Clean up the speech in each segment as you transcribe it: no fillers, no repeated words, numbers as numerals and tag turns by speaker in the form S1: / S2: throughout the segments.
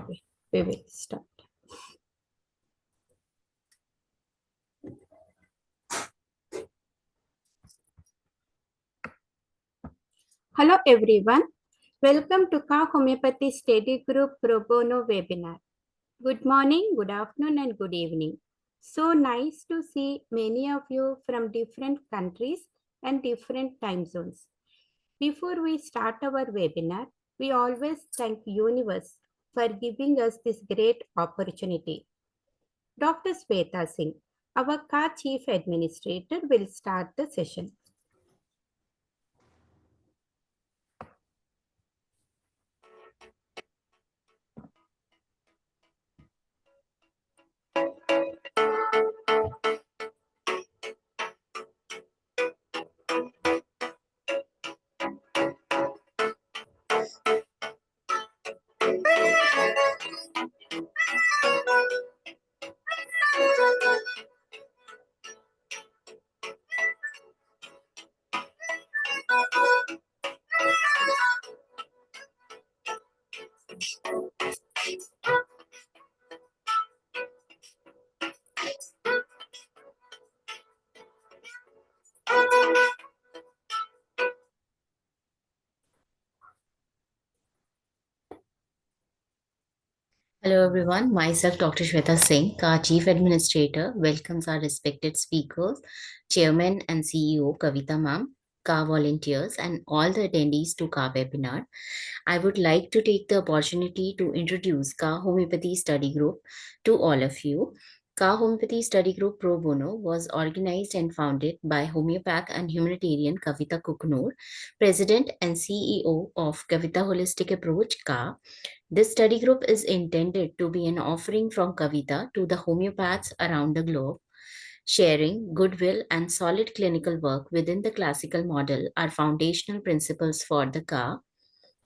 S1: Okay, we will start. Hello everyone. Welcome to KHA Homeopathy Study Group Pro Bono webinar. Good morning, good afternoon, and good evening. So nice to see many of you from different countries and different time zones. Before we start our webinar, we always thank Universe for giving us this great opportunity. Dr. Sweta Singh, our KHA Chief Administrator, will start the session.
S2: Hello everyone, myself Dr. Shweta Singh, our Chief Administrator, welcomes our respected speakers, Chairman and CEO Kavita Ma'am, KA volunteers and all the attendees to KA webinar. I would like to take the opportunity to introduce KA Homeopathy Study Group to all of you. KA Homeopathy Study Group Pro Bono was organized and founded by homeopath and humanitarian Kavita Kuknur, President and CEO of Kavita Holistic Approach KA. This study group is intended to be an offering from Kavita to the homeopaths around the globe. Sharing, goodwill, and solid clinical work within the classical model are foundational principles for the KA.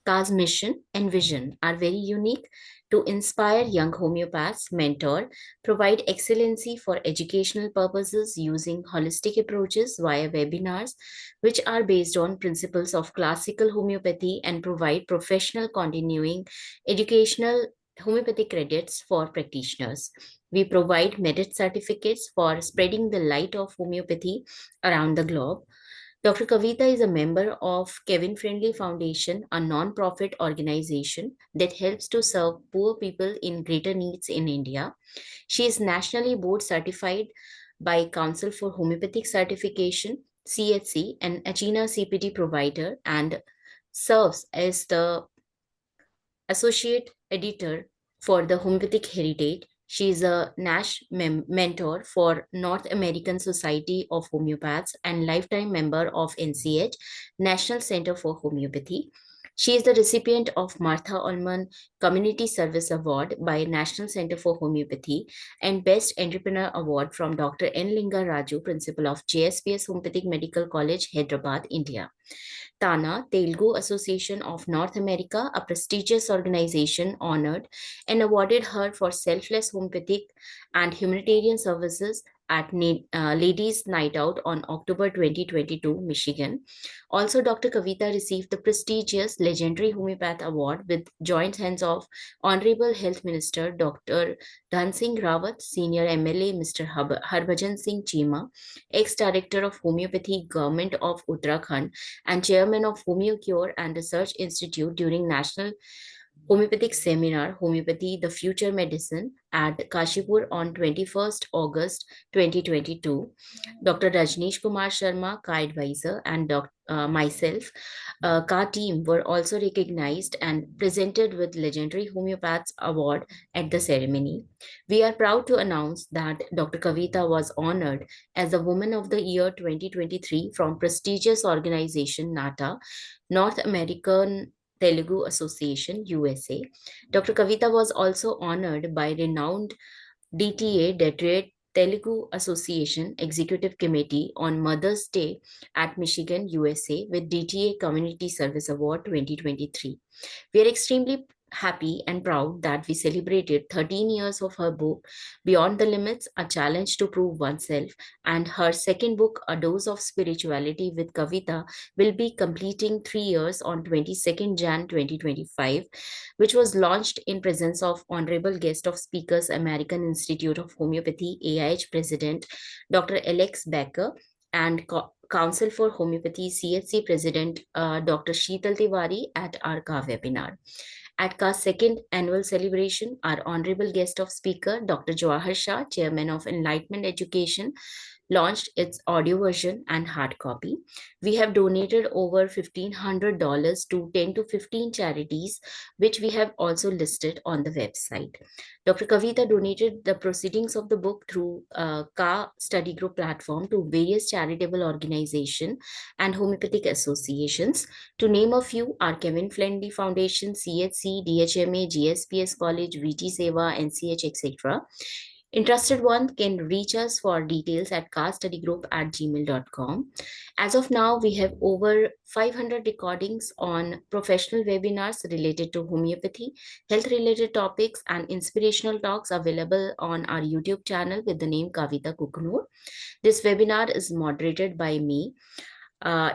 S2: KA's mission and vision are very unique to inspire young homeopaths, mentor, provide excellency for educational purposes using holistic approaches via webinars, which are based on principles of classical homeopathy and provide professional continuing educational homeopathic credits for practitioners. We provide merit certificates for spreading the light of homeopathy around the globe. Dr. Kavita is a member of Kevin Friendly Foundation, a non-profit organization that helps to serve poor people in greater needs in India. She is nationally board certified by Council for Homeopathic Certification, CHC, and Achina CPT provider, and serves as the associate editor for the Homeopathic Heritage. She is a NASH mentor for North American Society of Homeopaths and lifetime member of NCH, National Center for Homeopathy. She is the recipient of Martha Ullman Community Service Award by National Center for Homeopathy and Best Entrepreneur Award from Dr. N. Linga Raju, Principal of JSPS Homeopathic Medical College, Hyderabad, India. TANA, Telugu Association of North America, a prestigious organization, honored and awarded her for selfless homeopathic and humanitarian services at Ladies Night Out on October 2022, Michigan. Also, Dr. Kavita received the prestigious Legendary Homeopath Award with joint hands of Honorable Health Minister Dr. Dhan Singh Rawat, Senior MLA Mr. Harbhajan Singh Chima, ex-Director of Homeopathy, Government of Uttarakhand, and Chairman of Homeocure and Research Institute during National Homeopathic Seminar, Homeopathy, the Future Medicine at Kashipur on 21st August 2022. Dr. Rajneesh Kumar Sharma, KA advisor, and myself, KA team were also recognized and presented with Legendary Homeopaths Award at the ceremony. We are proud to announce that Dr. Kavita was honored as the Woman of the Year 2023 from prestigious organization NATA, North American Telugu Association, USA. Dr. Kavita was also honored by renowned DTA, Detroit Telugu Association Executive Committee on Mother's Day at Michigan, USA with DTA Community Service Award 2023. We are extremely happy and proud that we celebrated 13 years of her book, Beyond the Limits, A Challenge to Prove Oneself, and her second book, A Dose of Spirituality with Kavita, will be completing 3 years on 22nd Jan 2025, which was launched in presence of Honorable Guest of Speakers, American Institute of Homeopathy, AIH President, Dr. Alex Becker, and Council for Homeopathy, CHC President, Dr. Sheetal Tiwari at our KA webinar. At KA's second annual celebration, our honorable guest of speaker, Dr. Jawahar Shah, Chairman of Enlightenment Education, launched its audio version and hard copy. We have donated over $1,500 to 10 to 15 charities, which we have also listed on the website. Dr. Kavita donated the proceedings of the book through KA study group platform to various charitable organizations and homeopathic associations. To name a few, are Kevin Flendy Foundation, CHC, DHMA, GSPS College, VT Seva, NCH, etc. Interested one can reach us for details at caststudygroup@gmail.com. As of now, we have over 500 recordings on professional webinars related to homeopathy, health-related topics, and inspirational talks available on our YouTube channel with the name Kavita Kukunur. This webinar is moderated by me.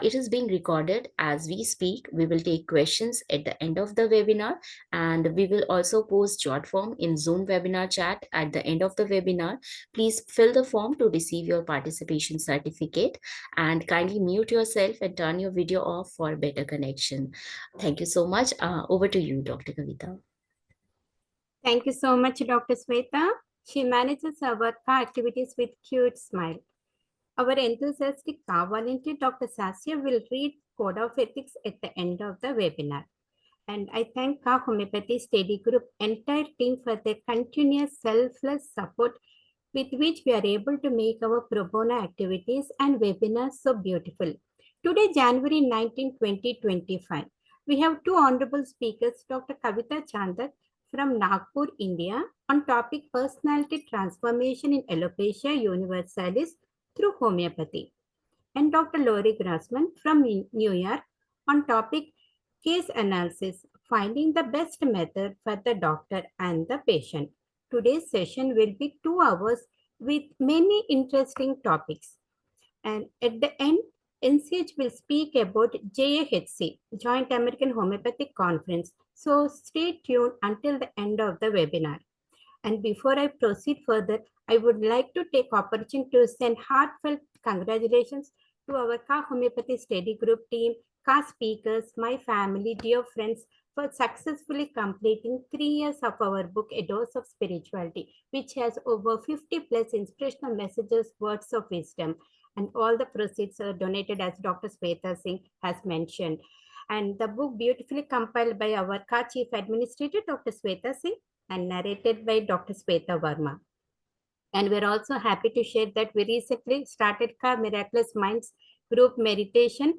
S2: It is being recorded as we speak. We will take questions at the end of the webinar, and we will also post jot form in Zoom webinar chat at the end of the webinar. Please fill the form to receive your participation certificate, and kindly mute yourself and turn your video off for better connection. Thank you so much. Over to you, Dr. Kavita.
S1: Thank you so much, Dr. Sweta. She manages our KA activities with cute smile. Our enthusiastic KA volunteer, Dr. Sasya, will read Code of Ethics at the end of the webinar. And I thank KA Homeopathy Study Group entire team for their continuous selfless support with which we are able to make our pro bono activities and webinars so beautiful. Today, January 19, 2025, we have two honorable speakers, Dr. Kavita Chandak from Nagpur, India, on topic Personality Transformation in Alopecia Universalis through Homeopathy, and Dr. LAURI GROSSMAN from New York on topic Case Analysis, Finding the Best Method for the Doctor and the Patient. Today's session will be 2 hours with many interesting topics. And at the end, NCH will speak about JAHC, Joint American Homeopathic Conference. So stay tuned until the end of the webinar. And before I proceed further, I would like to take opportunity to send heartfelt congratulations to our KA Homeopathy Study Group team, KA speakers, my family, dear friends, for successfully completing 3 years of our book, A Dose of Spirituality, which has over 50 plus inspirational messages, words of wisdom, and all the proceeds are donated, as Dr. Sweta Singh has mentioned. And the book beautifully compiled by our KA Chief Administrator, Dr. Sweta Singh, and narrated by Dr. Sweta Verma. And we're also happy to share that we recently started KA Miraculous Minds group meditation.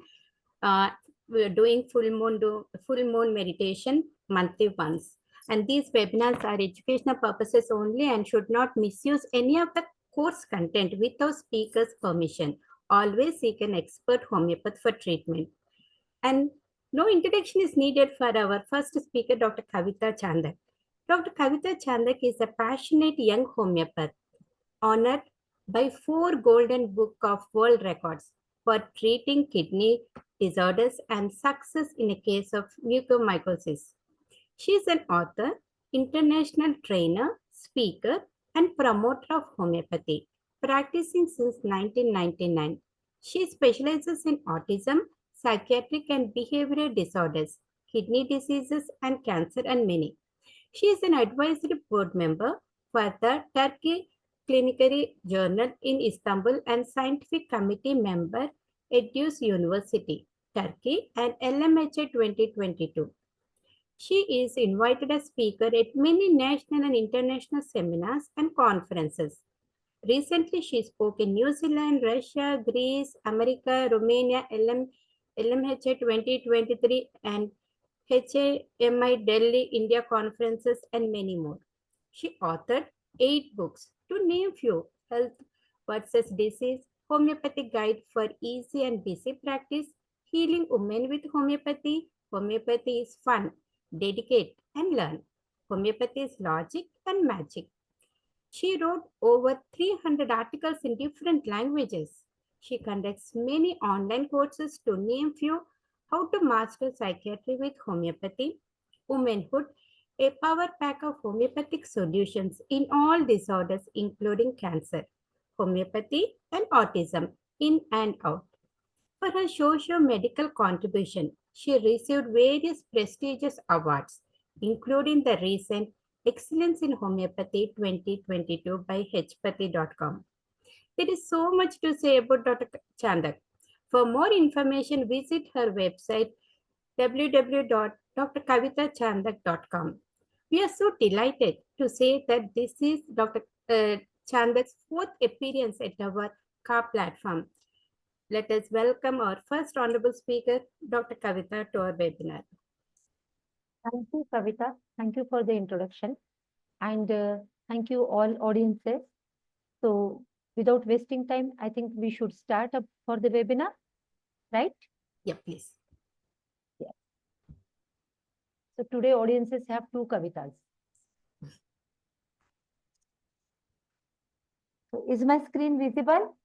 S1: We're doing full moon meditation monthly once. And these webinars are educational purposes only and should not misuse any of the course content without speaker's permission. Always seek an expert homeopath for treatment. And no introduction is needed for our first speaker, Dr. Kavita Chandak. Dr. Kavita Chandak is a passionate young homeopath honored by 4 Golden Book of World Records for treating kidney disorders and success in a case of mucormycosis. She is an author, international trainer, speaker, and promoter of homeopathy, practicing since 1999. She specializes in autism, psychiatric and behavioral disorders, kidney diseases, and cancer, and many. She is an advisory board member for the Turkey Clinical Journal in Istanbul and scientific committee member at Duke University, Turkey, and LMHA 2022. She is invited as speaker at many national and international seminars and conferences. Recently, she spoke in New Zealand, Russia, Greece, America, Romania, LMHA 2023, and HAMI Delhi, India conferences, and many more. She authored 8 books, to name few: Health versus Disease, Homeopathic Guide for Easy and Busy Practice, Healing Women with Homeopathy, Homeopathy is Fun, Dedicate, and learn. Homeopathy is logic and magic. She wrote over 300 articles in different languages. She conducts many online courses to name few: how to master psychiatry with homeopathy, womanhood, a power pack of homeopathic solutions in all disorders including cancer, homeopathy and autism, in and out. For her socio-medical contribution, she received various prestigious awards, including the recent Excellence in Homeopathy 2022 by hpathy.com. There is so much to say about Dr. Chandak. For more information, visit her website www.drkavitachandak.com. We are so delighted to say that this is Dr. Chandak's fourth appearance at our CAR platform. Let us welcome our first honorable speaker, Dr. Kavita, to our webinar.
S3: Thank you, Kavita. Thank you for the introduction. And thank you all audiences. So without wasting time, I think we should start up for the webinar, right?
S1: Yeah, please.
S3: Yeah. So today audiences have two Kavitas. So is my screen visible?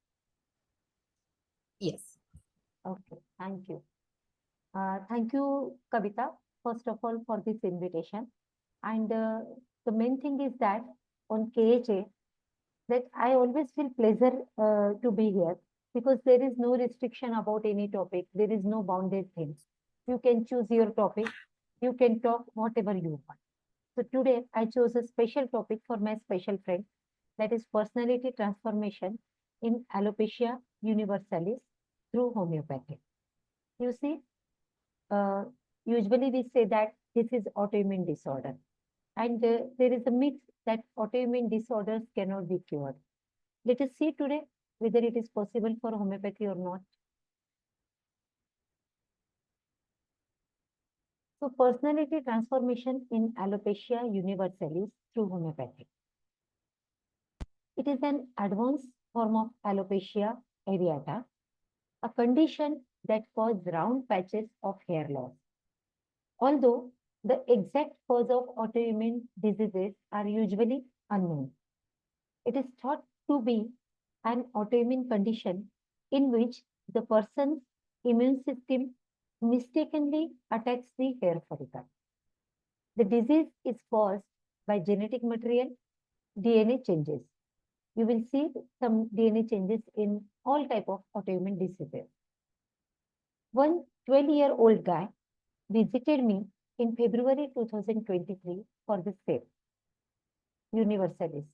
S1: Yes.
S3: Okay, thank you. Thank you, Kavita, first of all, for this invitation. And the main thing is that on KHA, that I always feel pleasure to be here because there is no restriction about any topic. There is no bounded things. You can choose your topic. You can talk whatever you want. So today I chose a special topic for my special friend, that is personality transformation in Alopecia Universalis through homeopathy. You see, uh, usually we say that this is autoimmune disorder. And there is a myth that autoimmune disorders cannot be cured. Let us see today whether it is possible for homeopathy or not. So personality transformation in Alopecia Universalis through homeopathy. It is an advanced form of alopecia areata, a condition that causes round patches of hair loss. Although the exact cause of autoimmune diseases are usually unknown, it is thought to be an autoimmune condition in which the person's immune system mistakenly attacks the hair follicle. The disease is caused by genetic material, DNA changes. You will see some DNA changes in all type of autoimmune diseases. One 12-year-old guy visited me in February 2023 for the same universalis,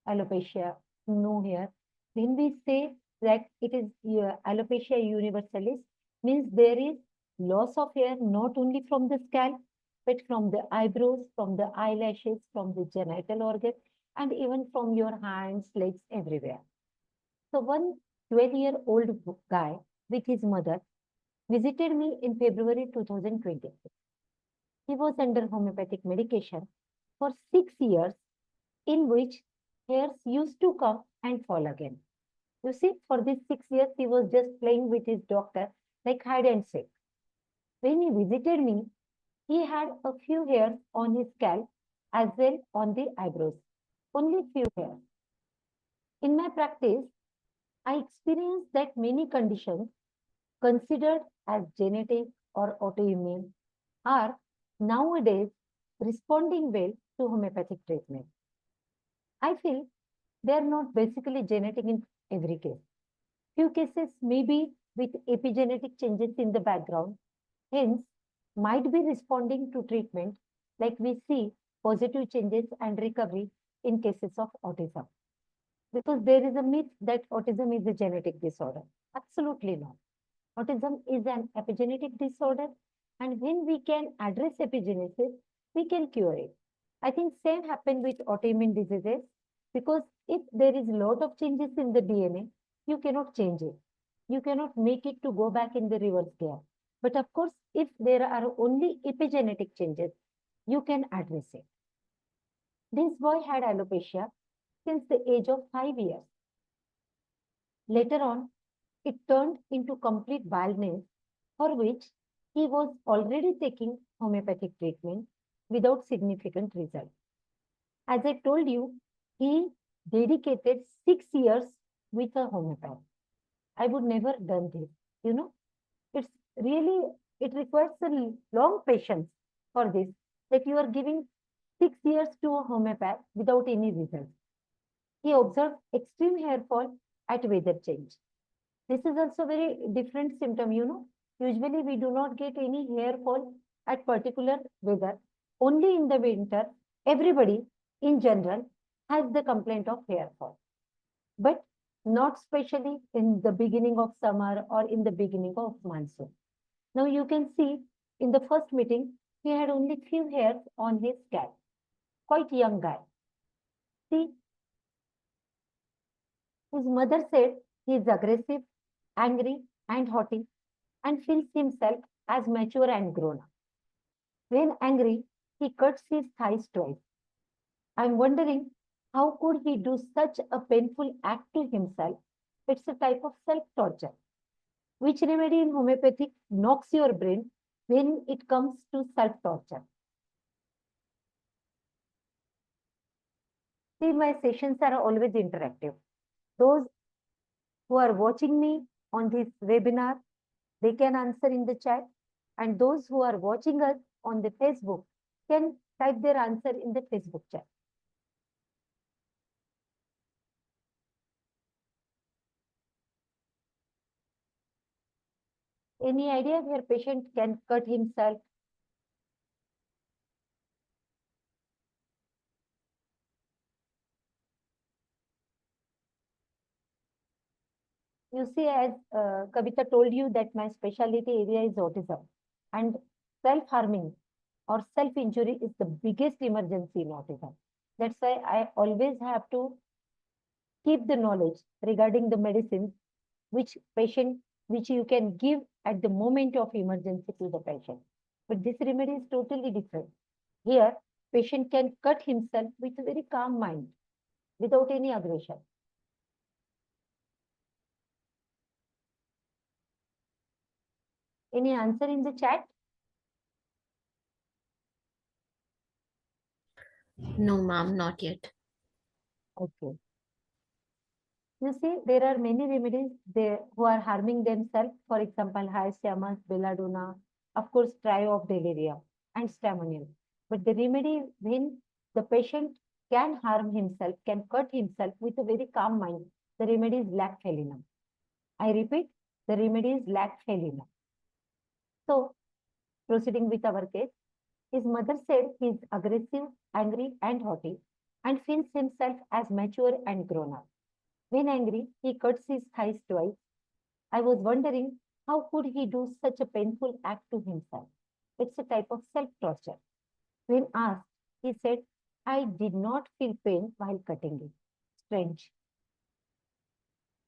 S3: alopecia, no hair. When we say that it is alopecia universalis, means there is loss of hair not only from the scalp, but from the eyebrows, from the eyelashes, from the genital organ, and even from your hands, legs, everywhere. So one 12-year-old guy with his mother visited me in February 2023. He was under homeopathic medication for 6 years, in which hairs used to come and fall again. You see, for these 6 years, he was just playing with his doctor like hide and seek. When he visited me, he had a few hairs on his scalp as well on the eyebrows. Only few hairs. In my practice, I experienced that many conditions considered as genetic or autoimmune are nowadays responding well to homeopathic treatment. I feel they are not basically genetic in every case. Few cases may be with epigenetic changes in the background, hence might be responding to treatment, like we see positive changes and recovery in cases of autism. Because there is a myth that autism is a genetic disorder. Absolutely not. Autism is an epigenetic disorder, and when we can address epigenesis, we can cure it. I think same happened with autoimmune diseases, because if there is a lot of changes in the DNA, you cannot change it. You cannot make it to go back in the reverse gear. But of course, if there are only epigenetic changes, you can address it. This boy had alopecia since the age of 5 years. Later on, it turned into complete baldness, for which he was already taking homeopathic treatment, without significant result. As I told you, he dedicated 6 years with a homeopath. I would never done this. You know, it's really, it requires a long patience for this, that you are giving 6 years to a homeopath without any result. He observed extreme hair fall at weather change. This is also very different symptom, you know. Usually we do not get any hair fall at particular weather. Only in the winter, everybody in general has the complaint of hair fall. But not specially in the beginning of summer or in the beginning of monsoon. Now you can see in the first meeting, he had only few hairs on his scalp. Quite young guy. See, his mother said he is aggressive, angry, and haughty, and feels himself as mature and grown up. When angry, he cuts his thighs twice. I'm wondering how could he do such a painful act to himself? It's a type of self-torture. Which remedy in homeopathic knocks your brain when it comes to self-torture? See, my sessions are always interactive. Those who are watching me on this webinar, they can answer in the chat. And those who are watching us on the Facebook can type their answer in the Facebook chat. Any idea where patient can cut himself? You see, as Kavita told you that my specialty area is autism, and self-harming or self-injury is the biggest emergency in autism. That's why I always have to keep the knowledge regarding the medicines which you can give at the moment of emergency to the patient. But this remedy is totally different. Here, patient can cut himself with a very calm mind, without any aggression. Any answer in the chat?
S2: No, ma'am, not yet.
S3: Okay. You see, there are many remedies there who are harming themselves. For example, hyacinthus, belladonna, of course, trio of delirium and stamonium. But the remedy when the patient can harm himself, can cut himself with a very calm mind, the remedy is lacphalinum. I repeat, the remedy is lacphalinum. So, proceeding with our case, his mother said he is aggressive, angry, and haughty, and feels himself as mature and grown up. When angry, he cuts his thighs twice. I was wondering how could he do such a painful act to himself? It's a type of self-torture. When asked, he said, I did not feel pain while cutting it. Strange.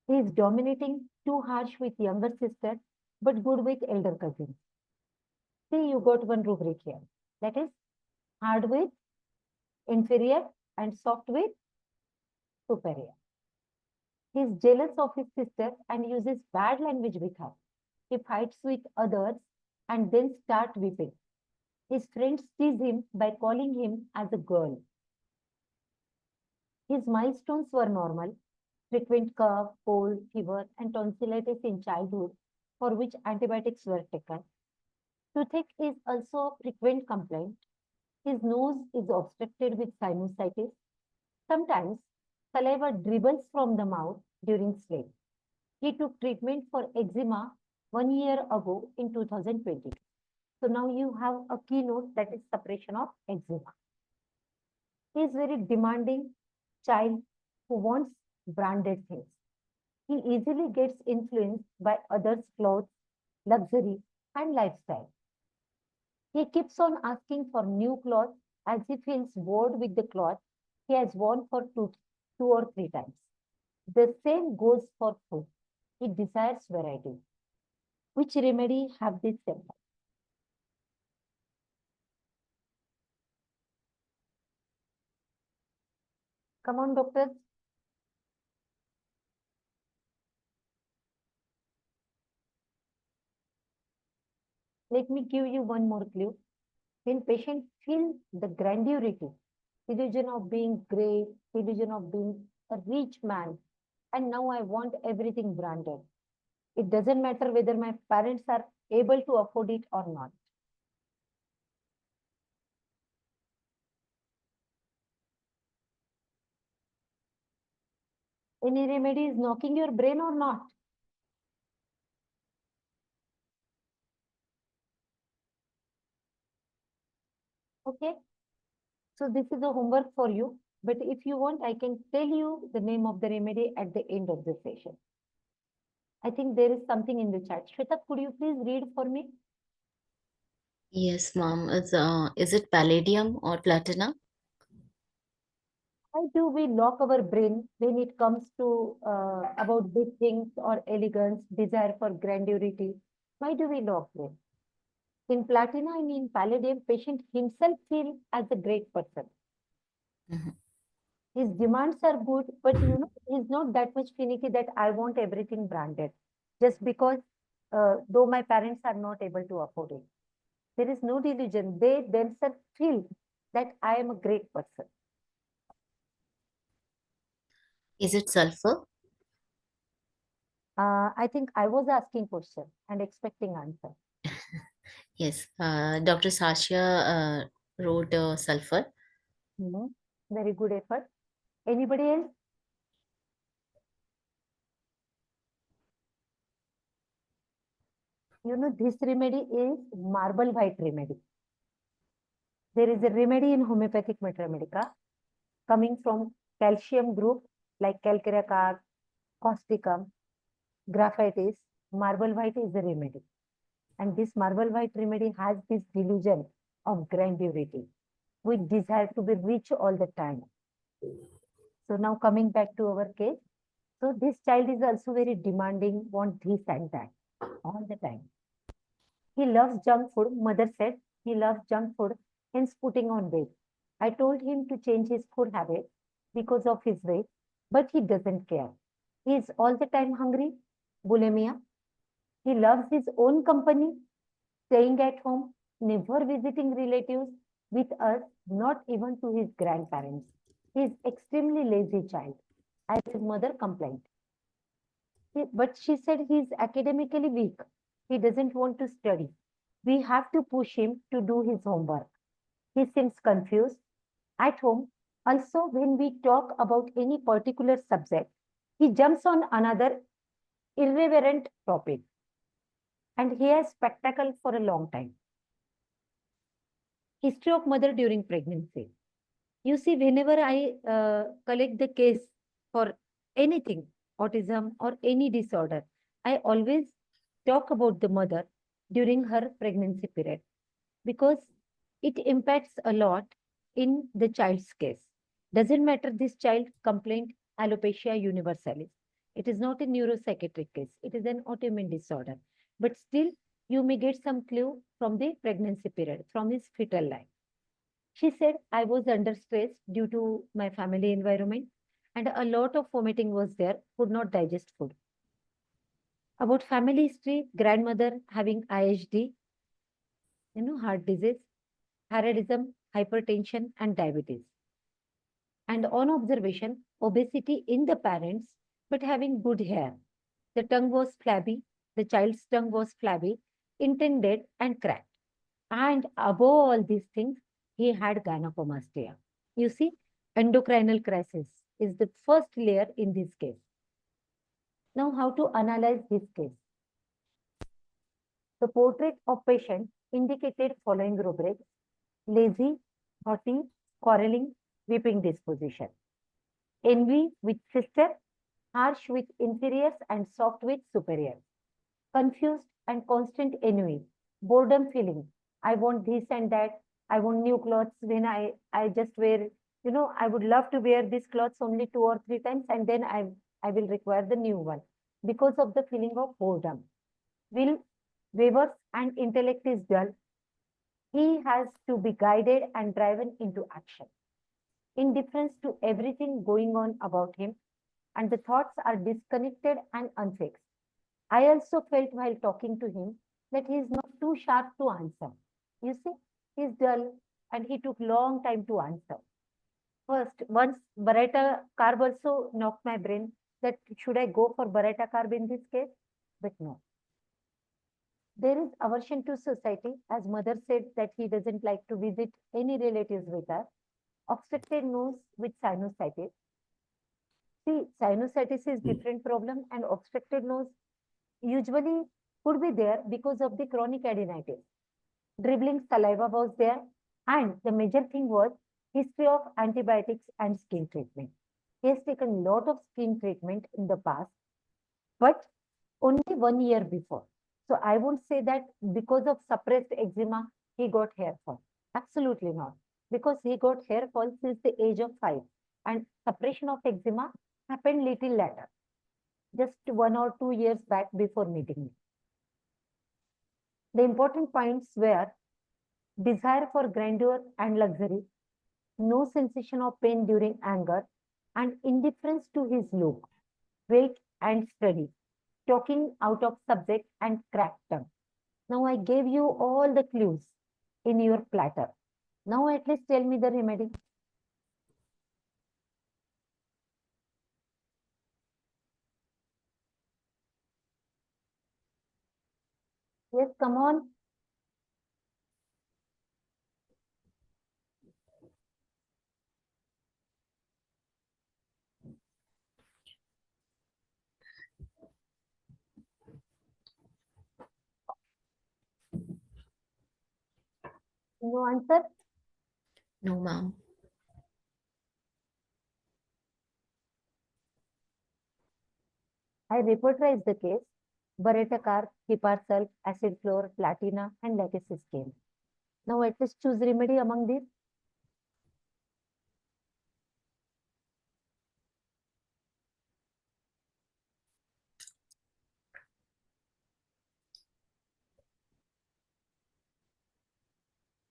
S3: He is dominating, too harsh with younger sister, but good with elder cousins. See, you got one rubric here. That is hard with inferior and soft with superior. He is jealous of his sister and uses bad language with her. He fights with others and then starts weeping. His friends tease him by calling him as a girl. His milestones were normal, frequent cough, cold, fever, and tonsillitis in childhood, for which antibiotics were taken. Toothache is also a frequent complaint. His nose is obstructed with sinusitis. Sometimes saliva dribbles from the mouth during sleep. He took treatment for eczema 1 year ago in 2020. So now you have a keynote, that is suppression of eczema. He is very demanding child who wants branded things. He easily gets influenced by others' clothes, luxury, and lifestyle. He keeps on asking for new clothes as he feels bored with the cloth he has worn for two or three times. The same goes for food. He desires variety. Which remedy have this symptom? Come on, doctors. Let me give you one more clue. When patient feel the grandurity, illusion of being great, illusion of being a rich man, and now I want everything branded. It doesn't matter whether my parents are able to afford it or not. Any remedy is knocking your brain or not? Okay. So this is a homework for you. But if you want, I can tell you the name of the remedy at the end of the session. I think there is something in the chat. Shweta, could you please read for me?
S2: Yes, ma'am. Is it palladium or platinum?
S3: Why do we lock our brain when it comes to about big things or elegance, desire for grandurity? Why do we lock brain? In platina and in palladium, patient himself feels as a great person.
S2: Mhm.
S3: His demands are good, but he's not that much finicky that I want everything branded. Just because though my parents are not able to afford it. There is no delusion. They themselves feel that I am a great person.
S2: Is it sulfur?
S3: I think I was asking question and expecting answer.
S2: Yes. Dr. Sasha wrote sulfur.
S3: Mhm. Very good effort. Anybody else? This remedy is marble white remedy. There is a remedy in homeopathic metamedica coming from calcium group like calcareous, causticum, graphitis. Marble white is a remedy. And this marble white remedy has this delusion of grandurity. We desire to be rich all the time. So now coming back to our case. So this child is also very demanding, want this and that all the time. He loves junk food. Mother said he loves junk food, hence putting on weight. I told him to change his food habit because of his weight, but he doesn't care. He is all the time hungry, bulimia. He loves his own company, staying at home, never visiting relatives with us, not even to his grandparents. He is extremely lazy child, as his mother complained. But she said he is academically weak. He doesn't want to study. We have to push him to do his homework. He seems confused. At home, also when we talk about any particular subject, he jumps on another irreverent topic. And he has spectacle for a long time. History of mother during pregnancy. You see, whenever I collect the case for anything, autism or any disorder, I always talk about the mother during her pregnancy period because it impacts a lot in the child's case. Doesn't matter this child complained alopecia universalis. It is not a neuropsychiatric case. It is an autoimmune disorder. But still, you may get some clue from the pregnancy period, from his fetal life. She said, I was under stress due to my family environment and a lot of vomiting was there, could not digest food. About family history, grandmother having IHD, heart disease, thyroidism, hypertension, and diabetes. And on observation, obesity in the parents, but having good hair. The tongue was flabby, the child's tongue was flabby, intended, and cracked. And above all these things, he had gynecomastia. You see, endocrinal crisis is the first layer in this case. Now, how to analyze this case? The portrait of patient indicated following rubrics: lazy, haughty, quarreling, weeping disposition. Envy with sister, harsh with inferiors and soft with superiors. Confused and constant ennui, boredom feeling. I want this and that. I want new clothes when I just wear, I would love to wear these clothes only 2 or 3 times and then I will require the new one because of the feeling of boredom. Will wavers and intellect is dull. He has to be guided and driven into action. Indifference to everything going on about him, and the thoughts are disconnected and unfixed. I also felt while talking to him that he is not too sharp to answer. You see, He's dull and he took long time to answer. First, once Barretta carb also knocked my brain that should I go for Barretta carb in this case? But no. There is aversion to society, as mother said that he doesn't like to visit any relatives with us. Obstructed nose with sinusitis. See, sinusitis is different problem and obstructed nose usually could be there because of the chronic adenitis. Dribbling saliva was there, and the major thing was history of antibiotics and skin treatment. He has taken a lot of skin treatment in the past, but only 1 year before. So I won't say that because of suppressed eczema, he got hair fall. Absolutely not. Because he got hair fall since the age of 5. And suppression of eczema happened little later, just 1 or 2 years back before meeting me. The important points were desire for grandeur and luxury, no sensation of pain during anger, and indifference to his look, weight and study, talking out of subject and cracked tongue. Now I gave you all the clues in your platter. Now at least tell me the remedy. Yes, come on. No answer?
S2: No, ma'am.
S3: I reporterize the case. Barretta, Hiparsal, acid floor, platina, and lattice came. Now at least choose remedy among these.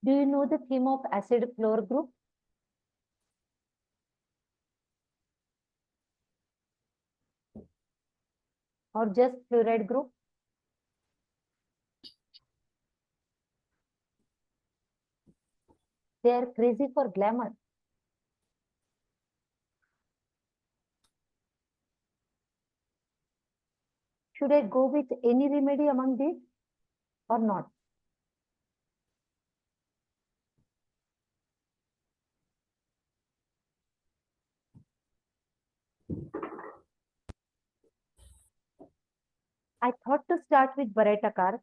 S3: Do you know the theme of acid floor group? Or just fluoride group? They are crazy for glamour. Should I go with any remedy among these or not? I thought to start with Barretta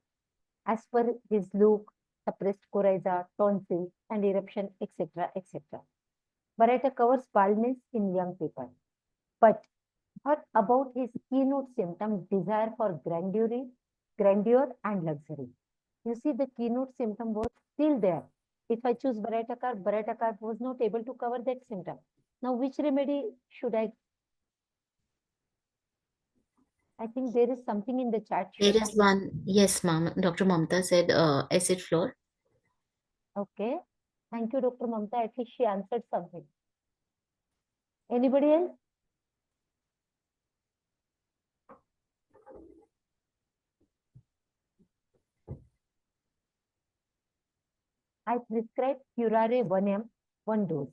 S3: as per his look, suppressed coryza, tonsils, and eruption, etc., etc. Barretta covers baldness in young people. But what about his keynote symptom, desire for grandeur and luxury? You see, the keynote symptom was still there. If I choose Barretta was not able to cover that symptom. Now, which remedy should I? I think there is something in the chat.
S2: There
S3: Shweta.
S2: is one. Yes, ma'am. Dr. Mamta said acid floor.
S3: Okay. Thank you, Dr. Mamta. At least she answered something. Anybody else? I prescribe Curare 1 ml, 1 dose.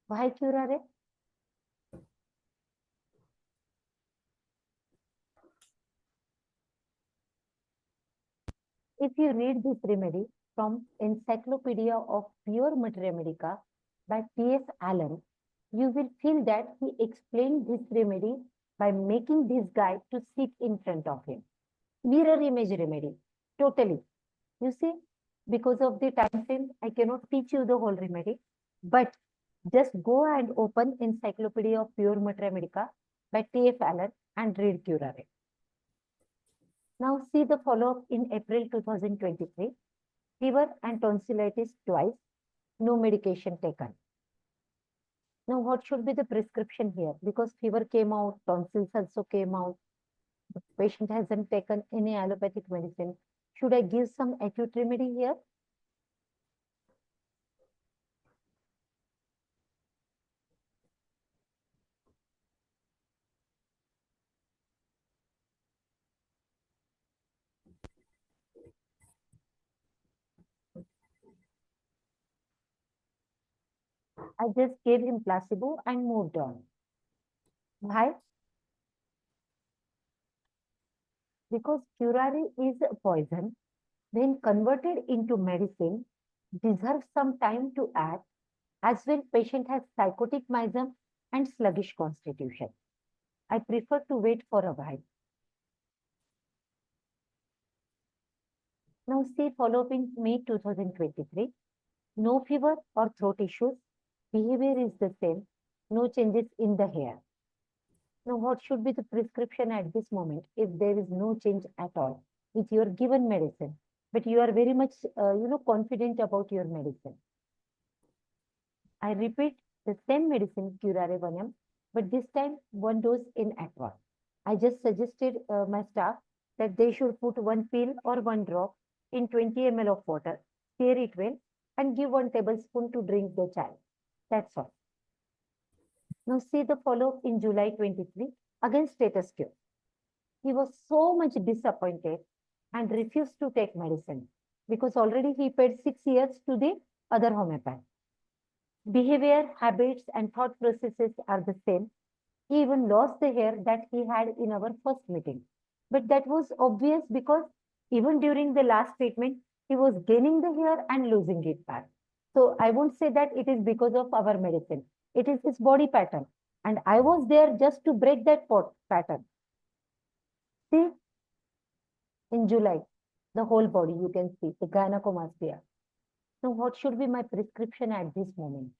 S3: Why Curare? If you read this remedy from Encyclopedia of Pure Materia Medica by T.F. Allen, you will feel that he explained this remedy by making this guy to sit in front of him. Mirror image remedy, totally. You see, because of the time frame, I cannot teach you the whole remedy, but just go and open Encyclopedia of Pure Materia Medica by T.F. Allen and read Curare. Now see the follow-up in April 2023. Fever and tonsillitis twice, no medication taken. Now what should be the prescription here? Because fever came out, tonsils also came out. The patient hasn't taken any allopathic medicine. Should I give some acute remedy here? I just gave him placebo and moved on. Why? Because curare is a poison. When converted into medicine, deserves some time to act. As well, patient has psychotic miasm and sluggish constitution. I prefer to wait for a while. Now see follow-up in May 2023. No fever or throat issues. Behavior is the same. No changes in the hair. Now what should be the prescription at this moment if there is no change at all with your given medicine, but you are very much confident about your medicine? I repeat the same medicine curare 1M, but this time one dose in aqua. I just suggested my staff that they should put one pill or one drop in 20 ml of water, stir it well, and give 1 tablespoon to drink the child. That's all. Now see the follow-up in July 23, again status quo. He was so much disappointed and refused to take medicine because already he paid 6 years to the other homeopath. Behavior, habits, and thought processes are the same. He even lost the hair that he had in our first meeting. But that was obvious because even during the last treatment, he was gaining the hair and losing it back. So I won't say that it is because of our medicine. It is his body pattern. And I was there just to break that pattern. See, in July, the whole body, you can see the gynecomastia. Now, what should be my prescription at this moment?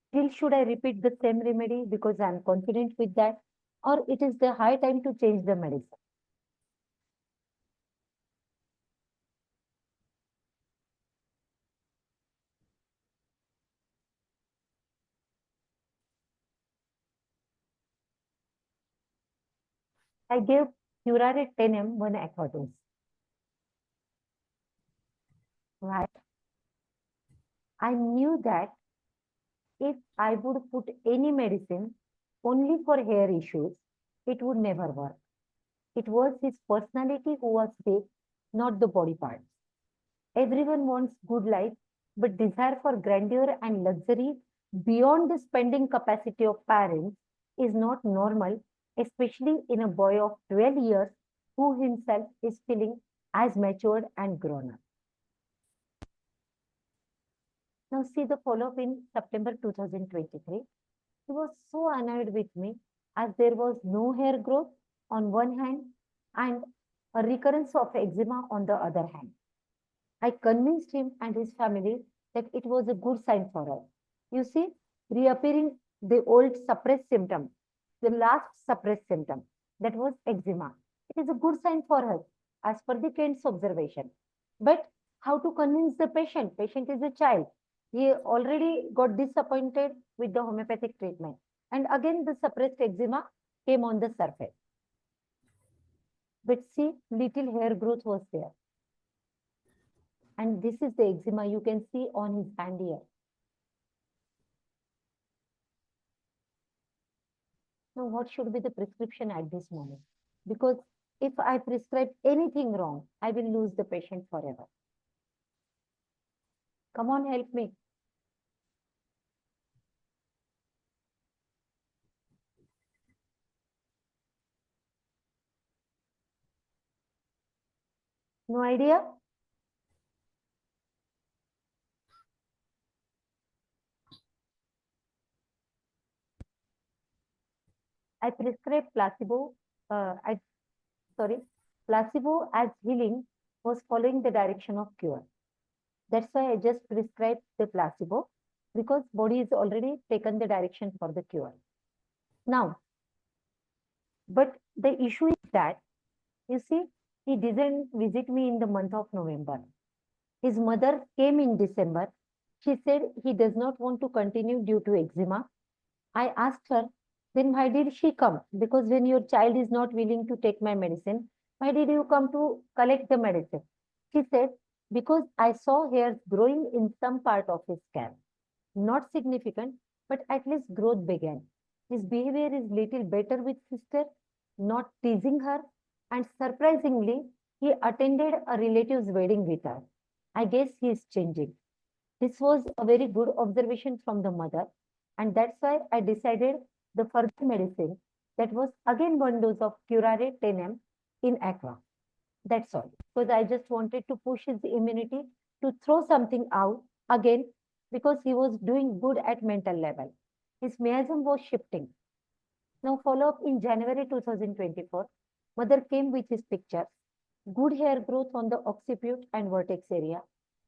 S3: Still, should I repeat the same remedy because I am confident with that? Or it is the high time to change the medicine? I gave curare 10 ml 1 aqua dose. Right? I knew that if I would put any medicine only for hair issues, it would never work. It was his personality who was sick, not the body parts. Everyone wants good life, but desire for grandeur and luxury beyond the spending capacity of parents is not normal, especially in a boy of 12 years who himself is feeling as matured and grown up. Now see the follow-up in September 2023. He was so annoyed with me as there was no hair growth on one hand and a recurrence of eczema on the other hand. I convinced him and his family that it was a good sign for us. You see, reappearing the old suppressed symptom, the last suppressed symptom, that was eczema. It is a good sign for us as per the Kent's observation. But how to convince the patient? Patient is a child. He already got disappointed with the homeopathic treatment. And again, the suppressed eczema came on the surface. But see, little hair growth was there. And this is the eczema you can see on his hand here. Now, what should be the prescription at this moment? Because if I prescribe anything wrong, I will lose the patient forever. Come on, help me. No idea? I prescribe placebo. Placebo as healing was following the direction of cure. That's why I just prescribed the placebo because body is already taken the direction for the cure. Now, but the issue is that, you see, he didn't visit me in the month of November. His mother came in December. She said he does not want to continue due to eczema. I asked her, then why did she come? Because when your child is not willing to take my medicine, why did you come to collect the medicine? She said, because I saw hairs growing in some part of his scalp. Not significant, but at least growth began. His behavior is little better with sister, not teasing her, and surprisingly, he attended a relative's wedding with her. I guess he is changing. This was a very good observation from the mother, and that's why I decided the further medicine that was again 1 dose of curare 10 ml in aqua. That's all. Because I just wanted to push his immunity to throw something out again because he was doing good at mental level. His miasm was shifting. Now follow up in January 2024. Mother came with his pictures. Good hair growth on the occiput and vertex area.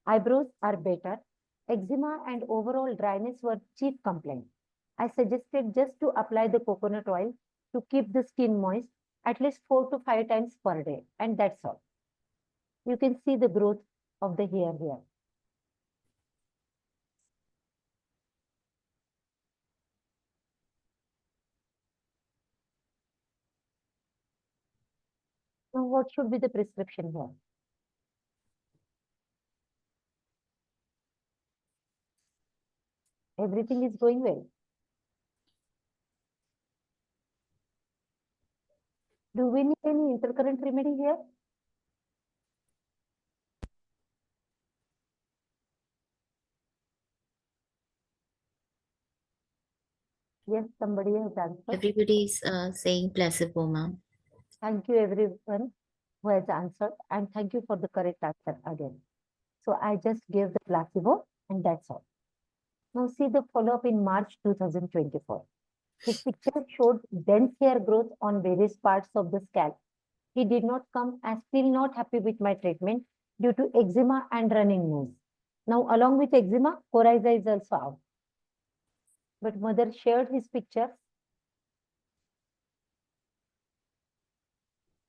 S3: Eyebrows are better. Eczema and overall dryness were chief complaints. I suggested just to apply the coconut oil to keep the skin moist at least 4 to 5 times per day. And that's all. You can see the growth of the hair here. Now, what should be the prescription here? Everything is going well. Do we need any intercurrent remedy here? Yes, somebody has answered.
S2: Everybody's saying placebo, ma'am.
S3: Thank you everyone who has answered, and thank you for the correct answer again. So I just gave the placebo and that's all. Now see the follow-up in March 2024. His picture showed dense hair growth on various parts of the scalp. He did not come as still not happy with my treatment due to eczema and running nose. Now along with eczema, coryza is also out. But mother shared his picture.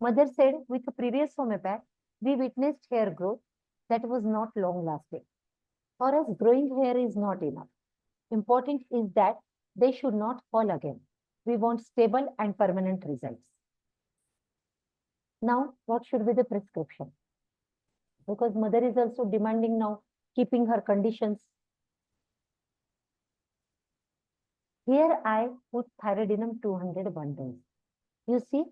S3: Mother said with the previous homeopath, we witnessed hair growth that was not long lasting. For us, growing hair is not enough. Important is that they should not fall again. We want stable and permanent results. Now, what should be the prescription? Because mother is also demanding now, keeping her conditions. Here I put thyroidinum 200 bundles. You see,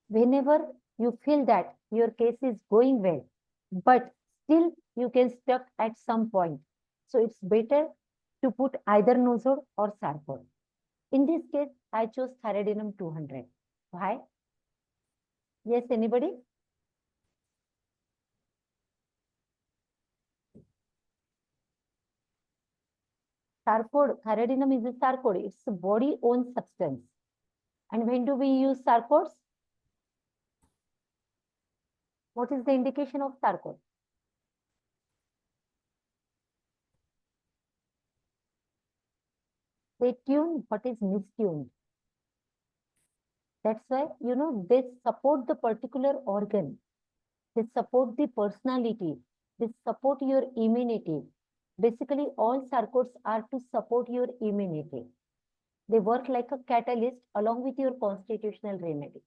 S3: whenever you feel that your case is going well, but still you can stuck at some point. So it's better to put either nosol or sarcod. In this case, I chose thyroidinum 200. Why? Yes, anybody? Sarcod, thyroidinum is a sarcod. It's a body own substance. And when do we use sarcods? What is the indication of sarcod? They tune what is mistuned. That's why, they support the particular organ. They support the personality. They support your immunity. Basically, all sarcodes are to support your immunity. They work like a catalyst along with your constitutional remedy.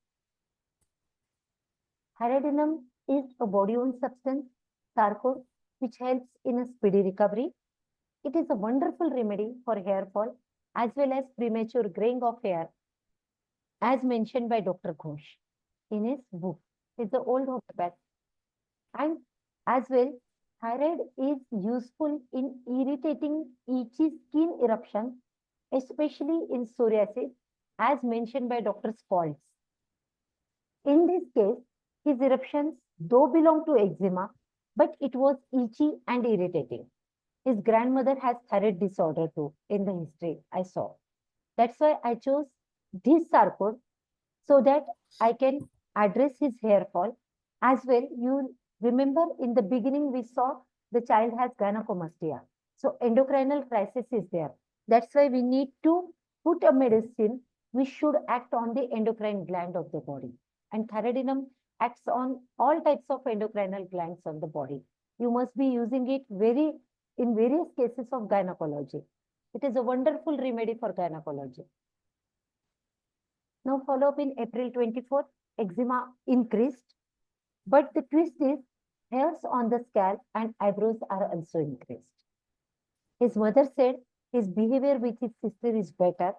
S3: Thyroidinum is a body-owned substance, sarcode, which helps in a speedy recovery. It is a wonderful remedy for hair fall as well as premature graying of hair, as mentioned by Dr. Ghosh in his book. It's the old homeopath. And as well, thyroid is useful in irritating itchy skin eruption, especially in psoriasis, as mentioned by Dr. Spaltz. In this case, his eruptions though belong to eczema, but it was itchy and irritating. His grandmother has thyroid disorder too in the history I saw. That's why I chose this sarcode so that I can address his hair fall. As well, you remember in the beginning we saw the child has gynecomastia. So endocrinal crisis is there. That's why we need to put a medicine which should act on the endocrine gland of the body. And thyroidinum acts on all types of endocrinal glands on the body. You must be using it in various cases of gynecology. It is a wonderful remedy for gynecology. Now follow up in April 24, eczema increased, but the twist is hairs on the scalp and eyebrows are also increased. His mother said his behavior with his sister is better,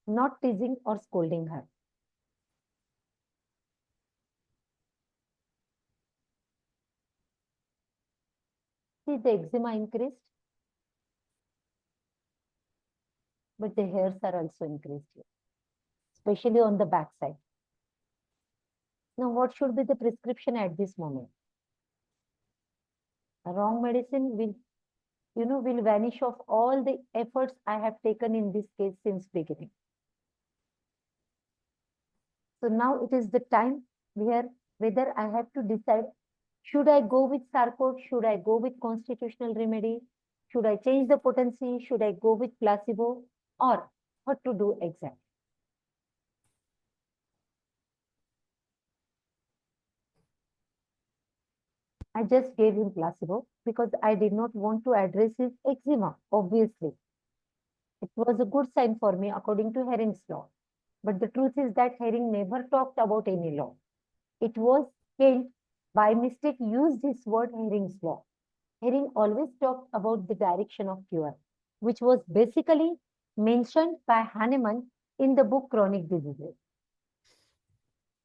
S3: not teasing or scolding her. See, the eczema increased. but the hairs are also increased here, especially on the back side. Now, what should be the prescription at this moment? A wrong medicine will vanish of all the efforts I have taken in this case since beginning. So now it is the time where whether I have to decide, should I go with Sarcode? Should I go with constitutional remedy? Should I change the potency? Should I go with placebo? Or what to do exactly? I just gave him placebo because I did not want to address his eczema, obviously. It was a good sign for me according to Herring's law. But the truth is that Herring never talked about any law. It was Kent by mistake used his word Herring's law. Herring always talked about the direction of cure, which was basically mentioned by Hahnemann in the book Chronic Diseases.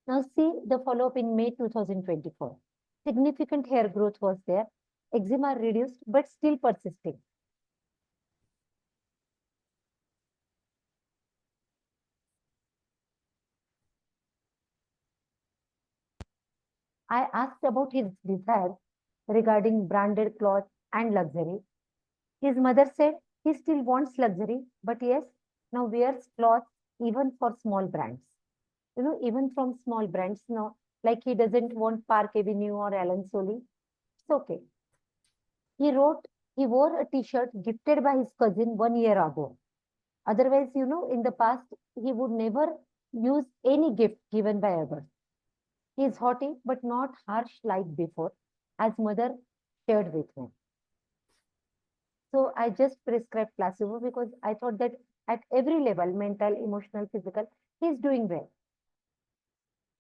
S3: Now see the follow-up in May 2024. Significant hair growth was there, eczema reduced but still persisting. I asked about his desire regarding branded clothes and luxury. His mother said he still wants luxury, but yes, now wears clothes even for small brands. Even from small brands now, like he doesn't want Park Avenue or Alan Solly. It's okay. He wore a t-shirt gifted by his cousin 1 year ago. Otherwise, in the past, he would never use any gift given by others. He is haughty, but not harsh like before, as mother shared with me. So I just prescribed placebo because I thought that at every level, mental, emotional, physical, he is doing well.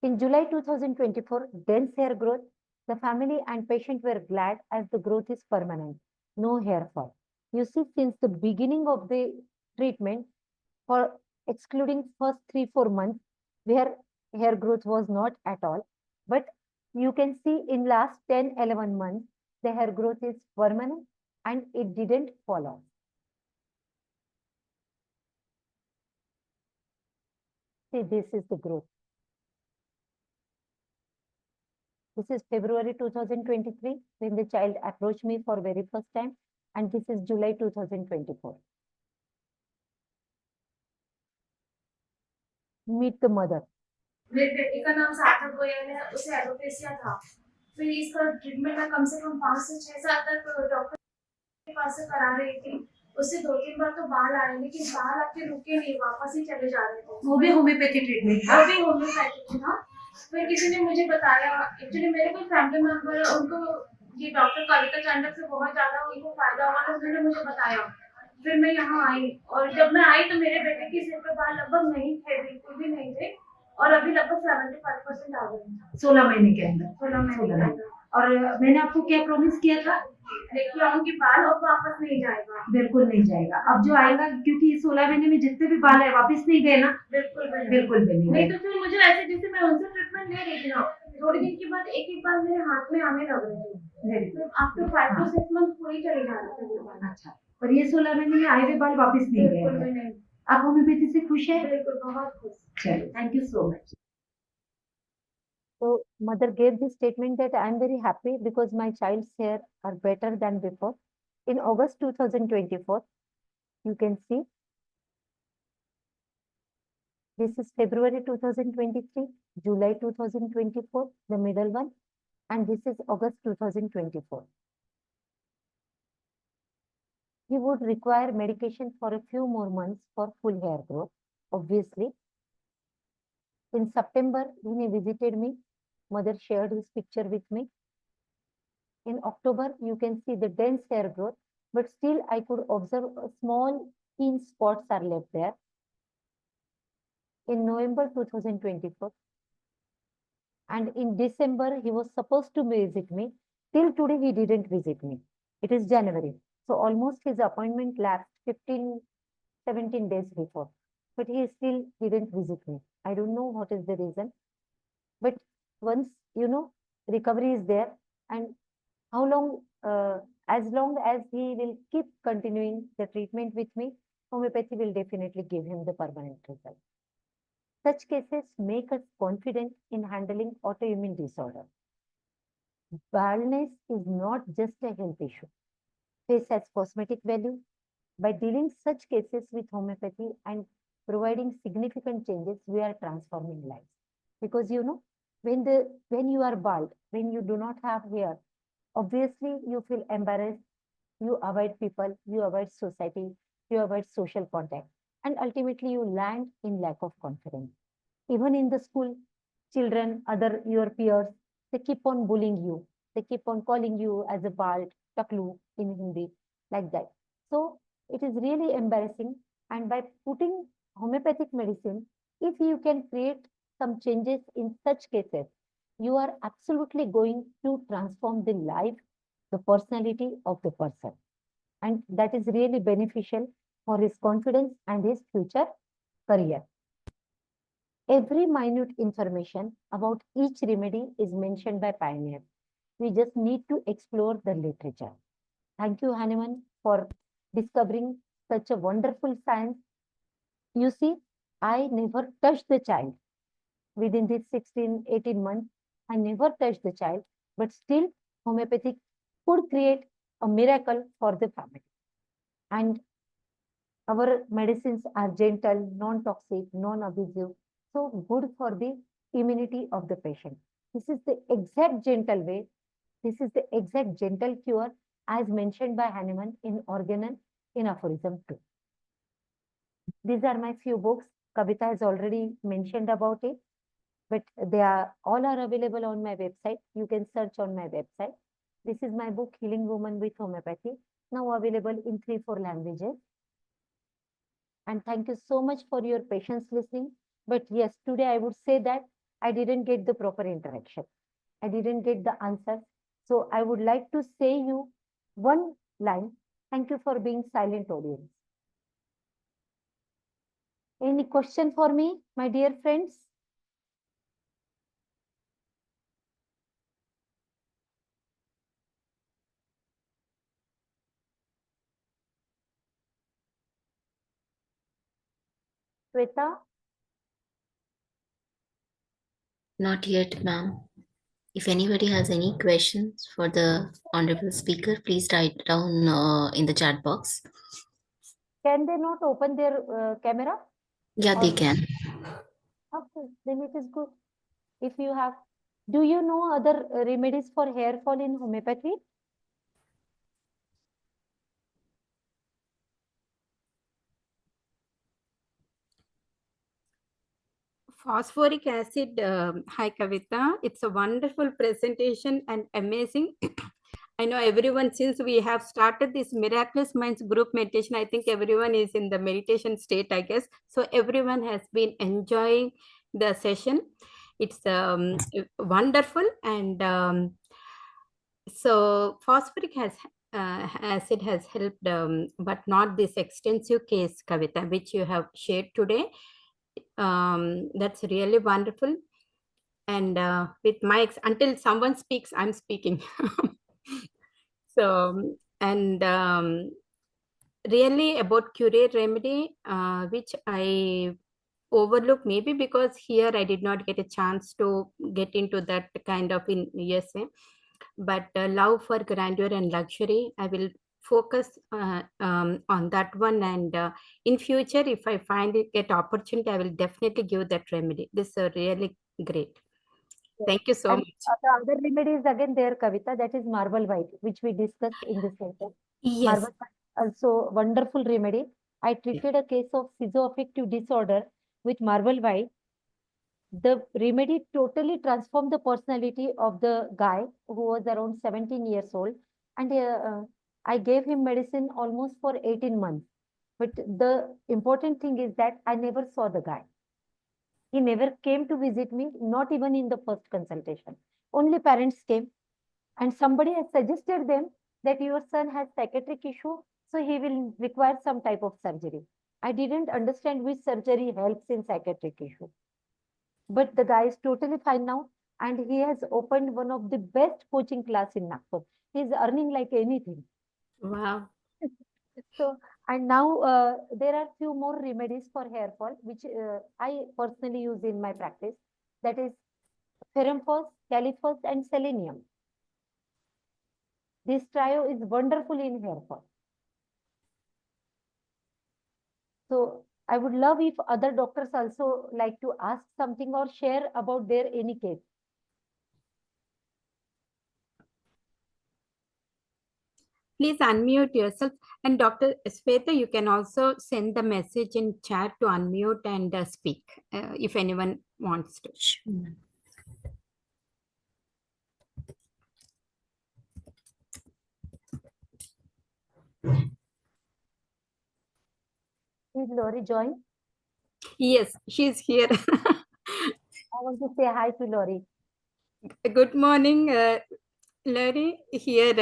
S3: In July 2024, dense hair growth, the family and patient were glad as the growth is permanent, no hair fall. You see, since the beginning of the treatment, for excluding first 3-4 months, where hair growth was not at all, but you can see in last 10-11 months, the hair growth is permanent and it didn't fall off. See, this is the growth. This is February 2023 when the child approached me for very first time, and this is July 2024. Meet the mother.
S4: मेरे बेटे का नाम सार्थक गोयल है, उसे alopecia था। फिर इसका ट्रीटमेंट मैं कम से कम 5 से 6 साल तक डॉक्टर के पास से करा रही थी। उससे 2-3 बार तो बाल आए, लेकिन बाल आपके रुके नहीं, वापस ही चले जा रहे थे।
S5: वो भी होम्योपैथी ट्रीटमेंट था?
S4: वो भी होम्योपैथी था। फिर किसी ने मुझे बताया, एक्चुअली मेरे कोई फैमिली मेंबर है, उनको ये डॉक्टर कविता चांडक से बहुत ज्यादा उनको फायदा हुआ, तो उन्होंने मुझे बताया। फिर मैं यहाँ आई, और जब मैं आई तो मेरे बेटे के सिर पे बाल लगभग नहीं थे, बिल्कुल भी नहीं थे, और अभी लगभग 75% आ गए
S5: 16 महीने के अंदर।
S4: 16 महीने के अंदर।
S5: और मैंने आपको क्या प्रॉमिस किया था?
S4: लेके आऊंगी बाल और वापस नहीं जाएगा।
S5: बिल्कुल नहीं जाएगा। अब जो आएगा, क्योंकि 16 महीने में जितने भी बाल है वापस नहीं गए ना?
S4: बिल्कुल
S5: भी नहीं।
S4: तो फिर मुझे ऐसे, जैसे मैं उनसे ट्रीटमेंट ले रही थी ना, थोड़ी दिन के बाद एक बार मेरे हाथ में आने लग रहे थे। आफ्टर 5 to 6 months पूरी चली जा रही थी।
S5: अच्छा, और ये 16 महीने में आए हुए बाल वापस नहीं गए? आप होम्योपैथी से खुश है?
S4: बिल्कुल, बहुत खुश।
S5: चलो, thank you so much.
S3: So mother gave this statement that I am very happy because my child's hair are better than before. In August 2024, you can see this is February 2023, July 2024, the middle one, and this is August 2024. He would require medication for a few more months for full hair growth, obviously. In September, when he visited me, mother shared his picture with me. In October, you can see the dense hair growth, but still I could observe a small thin spots are left there. In November 2024, and in December, he was supposed to visit me. Till today, he didn't visit me. It is January. So almost his appointment lapsed 15-17 days before, but he still didn't visit me. I don't know what is the reason, but once, recovery is there, and how long, as long as he will keep continuing the treatment with me, homeopathy will definitely give him the permanent result. Such cases make us confident in handling autoimmune disorder. Baldness is not just a health issue. Face has cosmetic value. By dealing such cases with homeopathy and providing significant changes, we are transforming lives. Because when you are bald, when you do not have hair, obviously you feel embarrassed, you avoid people, you avoid society, you avoid social contact, and ultimately you land in lack of confidence. Even in the school, children, other your peers, they keep on bullying you. They keep on calling you as a bald, taklu in Hindi, like that. So it is really embarrassing. And by putting homeopathic medicine, if you can create some changes in such cases, you are absolutely going to transform the life, the personality of the person. And that is really beneficial for his confidence and his future career. Every minute information about each remedy is mentioned by pioneers. We just need to explore the literature. Thank you, Hanuman, for discovering such a wonderful science. You see, I never touched the child. Within these 16, 18 months, I never touched the child, but still homeopathic could create a miracle for the family. And our medicines are gentle, non-toxic, non-abusive, so good for the immunity of the patient. This is the exact gentle way. This is the exact gentle cure as mentioned by Hahnemann in Organon in Aphorism 2. These are my few books. Kavita has already mentioned about it, but they are all available on my website. You can search on my website. This is my book, Healing Woman with Homeopathy, now available in 3-4 languages. And thank you so much for your patience listening. But yes, today I would say that I didn't get the proper interaction. I didn't get the answers. So I would like to say you one line. Thank you for being silent audience. Any question for me, my dear friends? Shweta?
S2: Not yet, ma'am. If anybody has any questions for the honorable speaker, please write down in the chat box.
S3: Can they not open their camera?
S2: Yeah, they can.
S3: Okay, then it is good. If you have, do you know other remedies for hair fall in homeopathy?
S1: Phosphoric acid, hi Kavita. It's a wonderful presentation and amazing. I know everyone, since we have started this Miraculous Minds group meditation, I think everyone is in the meditation state, I guess. So everyone has been enjoying the session. It's wonderful. And so phosphoric acid has helped, but not this extensive case, Kavita, which you have shared today. That's really wonderful. And with my until someone speaks, I'm speaking. So, and really about curate remedy, which I overlook, maybe because here I did not get a chance to get into that kind of in USA. But love for grandeur and luxury, I will focus on that one. And in future, if I find it get opportunity, I will definitely give that remedy. This is really great. Thank you so
S3: And
S1: much.
S3: the other remedy is again there, Kavita, that is marble white, which we discussed in this session.
S1: Yes.
S3: Marble white, also wonderful remedy. I treated a case of schizoaffective disorder with marble white. The remedy totally transformed the personality of the guy who was around 17 years old. And I gave him medicine almost for 18 months. But the important thing is that I never saw the guy. He never came to visit me, not even in the first consultation. Only parents came, and somebody has suggested them that your son has psychiatric issue, so he will require some type of surgery. I didn't understand which surgery helps in psychiatric issue. But the guy is totally fine now, and he has opened one of the best coaching class in Nagpur. He is earning like anything.
S1: Wow.
S3: So And now there are few more remedies for hair fall, which I personally use in my practice. That is Phosphorus, Caliphos, and Selenium. This trio is wonderful in hair fall. So I would love if other doctors also like to ask something or share about their any case.
S1: Please unmute yourself. And Dr. Sweta, you can also send the message in chat to unmute and speak if anyone wants to.
S2: Sure.
S3: Did Laurie join?
S1: Yes, she's here.
S3: I want to say hi to Laurie.
S1: Good morning, Larry. Here,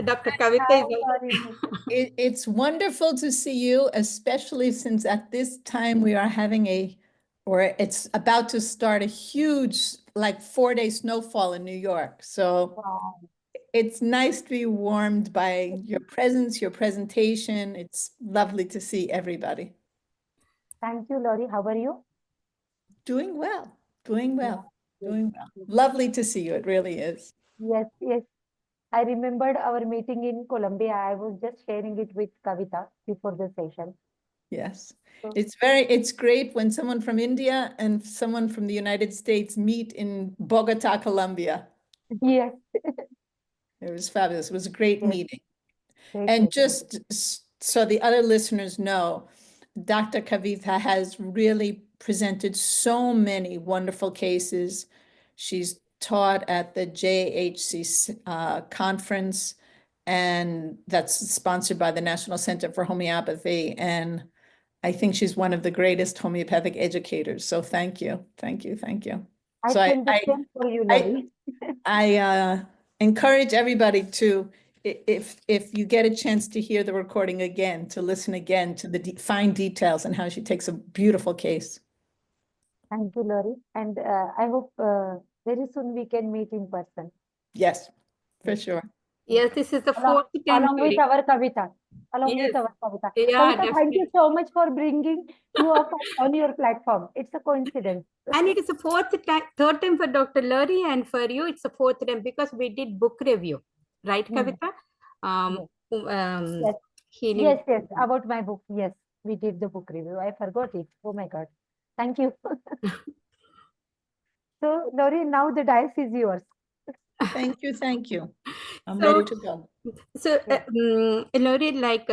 S1: Dr. Kavita is.
S6: It's wonderful to see you, especially since at this time we are having or it's about to start a huge, like 4-day snowfall in New York. So
S3: Wow.
S6: it's nice to be warmed by your presence, your presentation. It's lovely to see everybody.
S3: Thank you, Laurie. How are you?
S6: Doing well, doing well,
S3: Yeah.
S6: doing well. Lovely to see you. It really is.
S3: Yes, yes. I remembered our meeting in Colombia. I was just sharing it with Kavita before the session.
S6: Yes.
S3: So,
S6: It's great when someone from India and someone from the United States meet in Bogota, Colombia.
S3: yes.
S6: It was fabulous. It was a great
S3: Yes.
S6: meeting.
S3: Great
S6: And
S3: meeting.
S6: just so the other listeners know, Dr. Kavita has really presented so many wonderful cases. She's taught at the JHC conference, and that's sponsored by the National Center for Homeopathy. And I think she's one of the greatest homeopathic educators. So thank you, thank you, thank you.
S3: I
S6: So
S3: feel the same for you, Laurie.
S6: I encourage everybody to, if you get a chance to hear the recording again, to listen again to the fine details and how she takes a beautiful case.
S3: Thank you, Laurie. And I hope very soon we can meet in person.
S6: Yes, for sure.
S1: Yes, this is the fourth time.
S3: Along with our Kavita. Along
S1: Yes.
S3: with our Kavita.
S1: Yeah,
S3: Kavita, thank
S1: definitely.
S3: you so much for bringing two of us on your platform. It's a coincidence.
S1: And it is the third time for Dr. Laurie, and for you, it's the fourth time because we did book review, right, Kavita?
S3: Yes.
S1: Healing.
S3: Yes, yes, about my book. Yes, we did the book review. I forgot it. Oh my God. Thank you. So, Laurie, now the dice is yours.
S6: Thank you, thank you. I'm
S1: So-
S6: ready to go.
S1: So, Laurie, like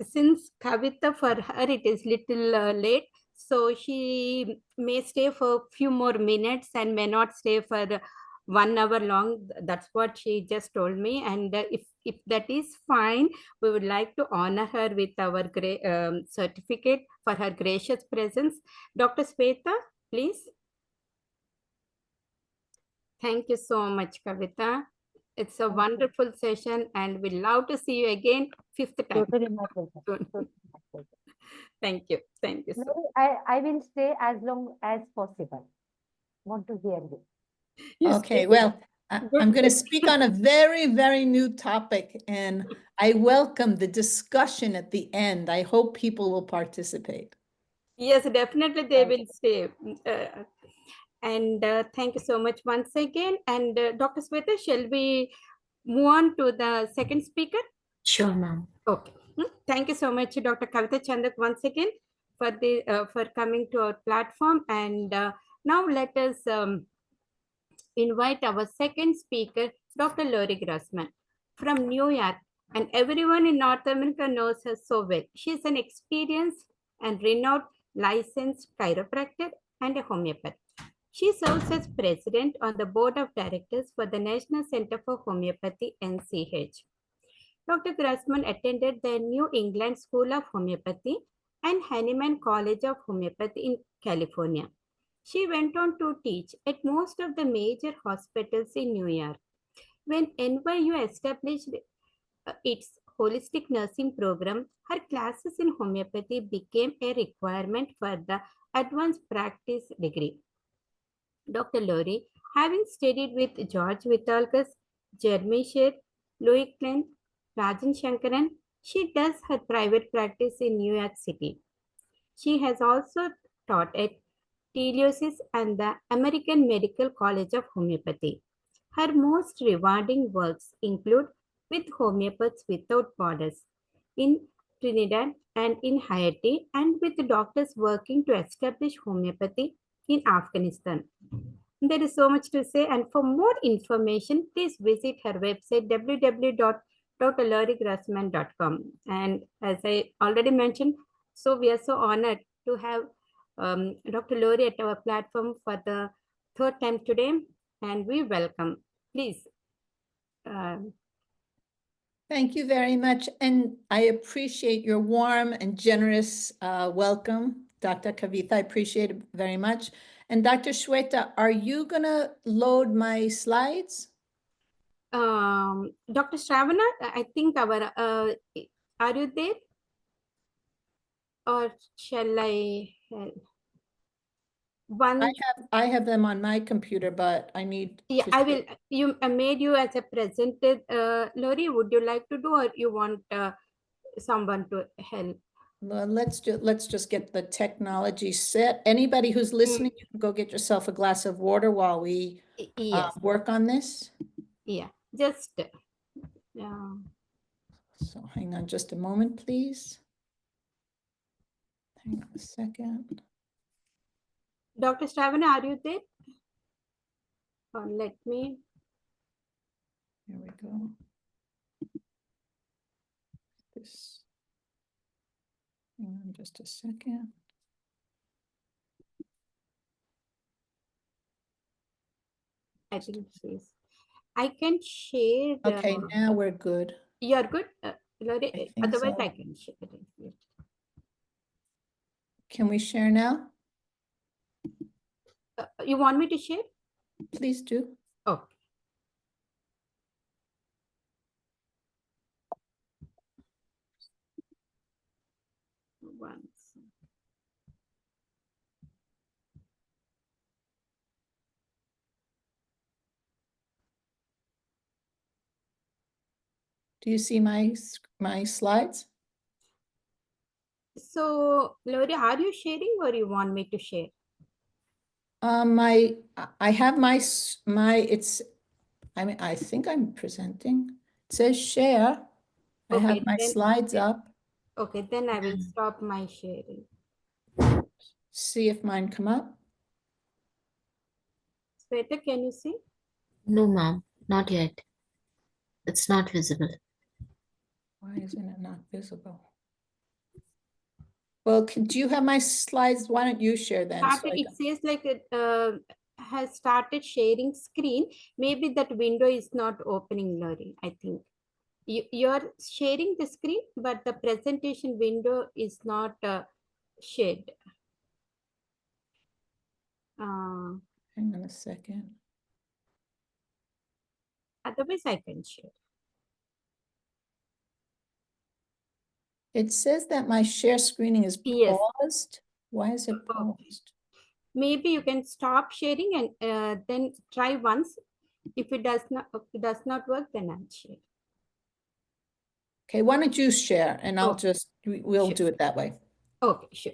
S1: since Kavita, for her it is little late, so she may stay for a few more minutes and may not stay for 1 hour long. That's what she just told me. And if that is fine, we would like to honor her with our certificate for her gracious presence. Dr. Sweta, please. Thank you so much, Kavita. It's a wonderful session and we'd love to see you again, fifth time.
S3: Totally my pleasure.
S1: Soon.
S3: Totally my pleasure.
S1: Thank you. Thank you so much.
S3: Laurie, I will stay as long as possible. Want to hear you.
S1: You
S6: Okay,
S1: stay.
S6: well,
S1: Good.
S6: I'm going to speak on a very, very new topic, and I welcome the discussion at the end. I hope people will participate.
S1: Yes, definitely they
S3: Right.
S1: will stay. And thank you so much once again. And Dr. Sweta, shall we move on to the second speaker?
S2: Sure, ma'am.
S1: Okay. Thank you so much, Dr. Kavita Chandak, once again for coming to our platform. And now let us invite our second speaker, Dr. LAURI GROSSMAN from New York. And everyone in North America knows her so well. She is an experienced and renowned licensed chiropractor and a homeopath. She serves as president on the board of directors for the National Center for Homeopathy, NCH. Dr. Grossman attended the New England School of Homeopathy and Hahnemann College of Homeopathy in California. She went on to teach at most of the major hospitals in New York. When NYU established its holistic nursing program, her classes in homeopathy became a requirement for the advanced practice degree. Dr. LAURI, having studied with George Vithalkas, Jeremy Sher, Louis Klein, Rajan Shankaran, She does her private practice in New York City. She has also taught at Teliosis and the American Medical College of Homeopathy. Her most rewarding works include With Homeopaths Without Borders in Trinidad and in Haiti, and with doctors working to establish homeopathy in Afghanistan. There is so much to say, and for more information, please visit her website www.drlaurigrossman.com. And as I already mentioned, so we are so honored to have Dr. Lauri at our platform for the third time today, and we welcome. Please.
S6: Thank you very much. And I appreciate your warm and generous welcome, Dr. Kavitha. I appreciate it very much. And Dr. Shweta, are you going to load my slides?
S1: Dr. Shravana, I think our, are you there? Or shall I?
S6: I have them on my computer, but I need.
S1: Yeah, I will. You made you as a presented. Lauri, would you like to do, or you want someone to help?
S6: Well, let's just get the technology set. Anybody who's listening, you can go get yourself a glass of water while we
S1: Yes.
S6: work on this.
S1: Yeah, just. Yeah.
S6: So hang on just a moment, please. Hang on a second.
S1: Dr. Shravana, are you there? Or let me.
S6: Here we go. This. Hang on just a second.
S1: I think she's. I can share.
S6: Okay, now we're good.
S1: You're good, Lauri. Otherwise,
S6: so.
S1: I can share it.
S6: Can we share now?
S1: You want me to share?
S6: Please do.
S1: Oh. Once.
S6: Do you see my slides?
S1: So, Lauri, are you sharing or you want me to share?
S6: I have I think I'm presenting. It says share. I have my slides up.
S1: Okay, then I will stop my sharing.
S6: See if mine come up.
S1: Sweta, can you see?
S2: No, ma'am, not yet. It's not visible.
S6: Why isn't it not visible? Well, do you have my slides? Why don't you share then?
S1: It says like it has started sharing screen. Maybe that window is not opening, Lauri, I think. You're sharing the screen, but the presentation window is not shared.
S6: Hang on a second.
S1: Otherwise, I can share.
S6: It says that my share screening is paused.
S1: Yes.
S6: Why is it paused?
S1: Maybe you can stop sharing and then try once. If it does not work, then I'll share.
S6: Okay, why don't you share and I'll we'll do it that way.
S1: Okay, sure.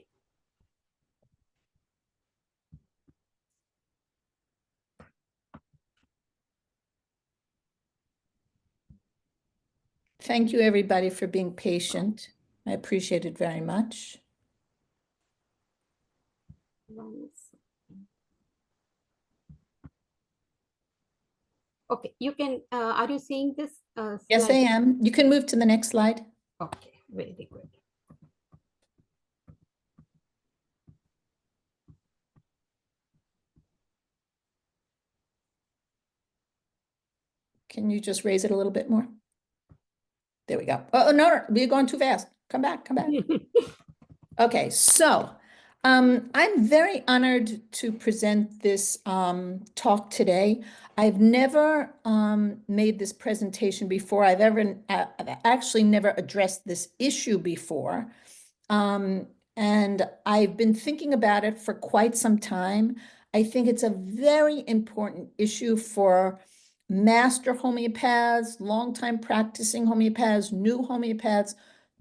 S6: Thank you, everybody, for being patient. I appreciate it very much.
S1: Okay, you can, are you seeing this?
S6: Yes, I am. You can move to the next slide.
S1: Okay, very good.
S6: Can you just raise it a little bit more? There we go. Oh, no, we're going too fast. Come back, come back. Okay, so I'm very honored to present this talk today. I've never made this presentation before. I've actually never addressed this issue before. And I've been thinking about it for quite some time. I think it's a very important issue for master homeopaths, longtime practicing homeopaths, new homeopaths,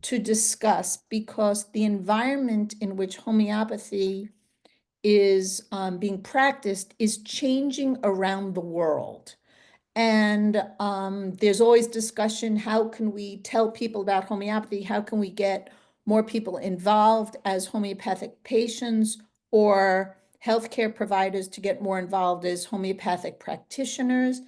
S6: to discuss because the environment in which homeopathy is being practiced is changing around the world. And there's always discussion, how can we tell people about homeopathy? How can we get more people involved as homeopathic patients or healthcare providers to get more involved as homeopathic practitioners?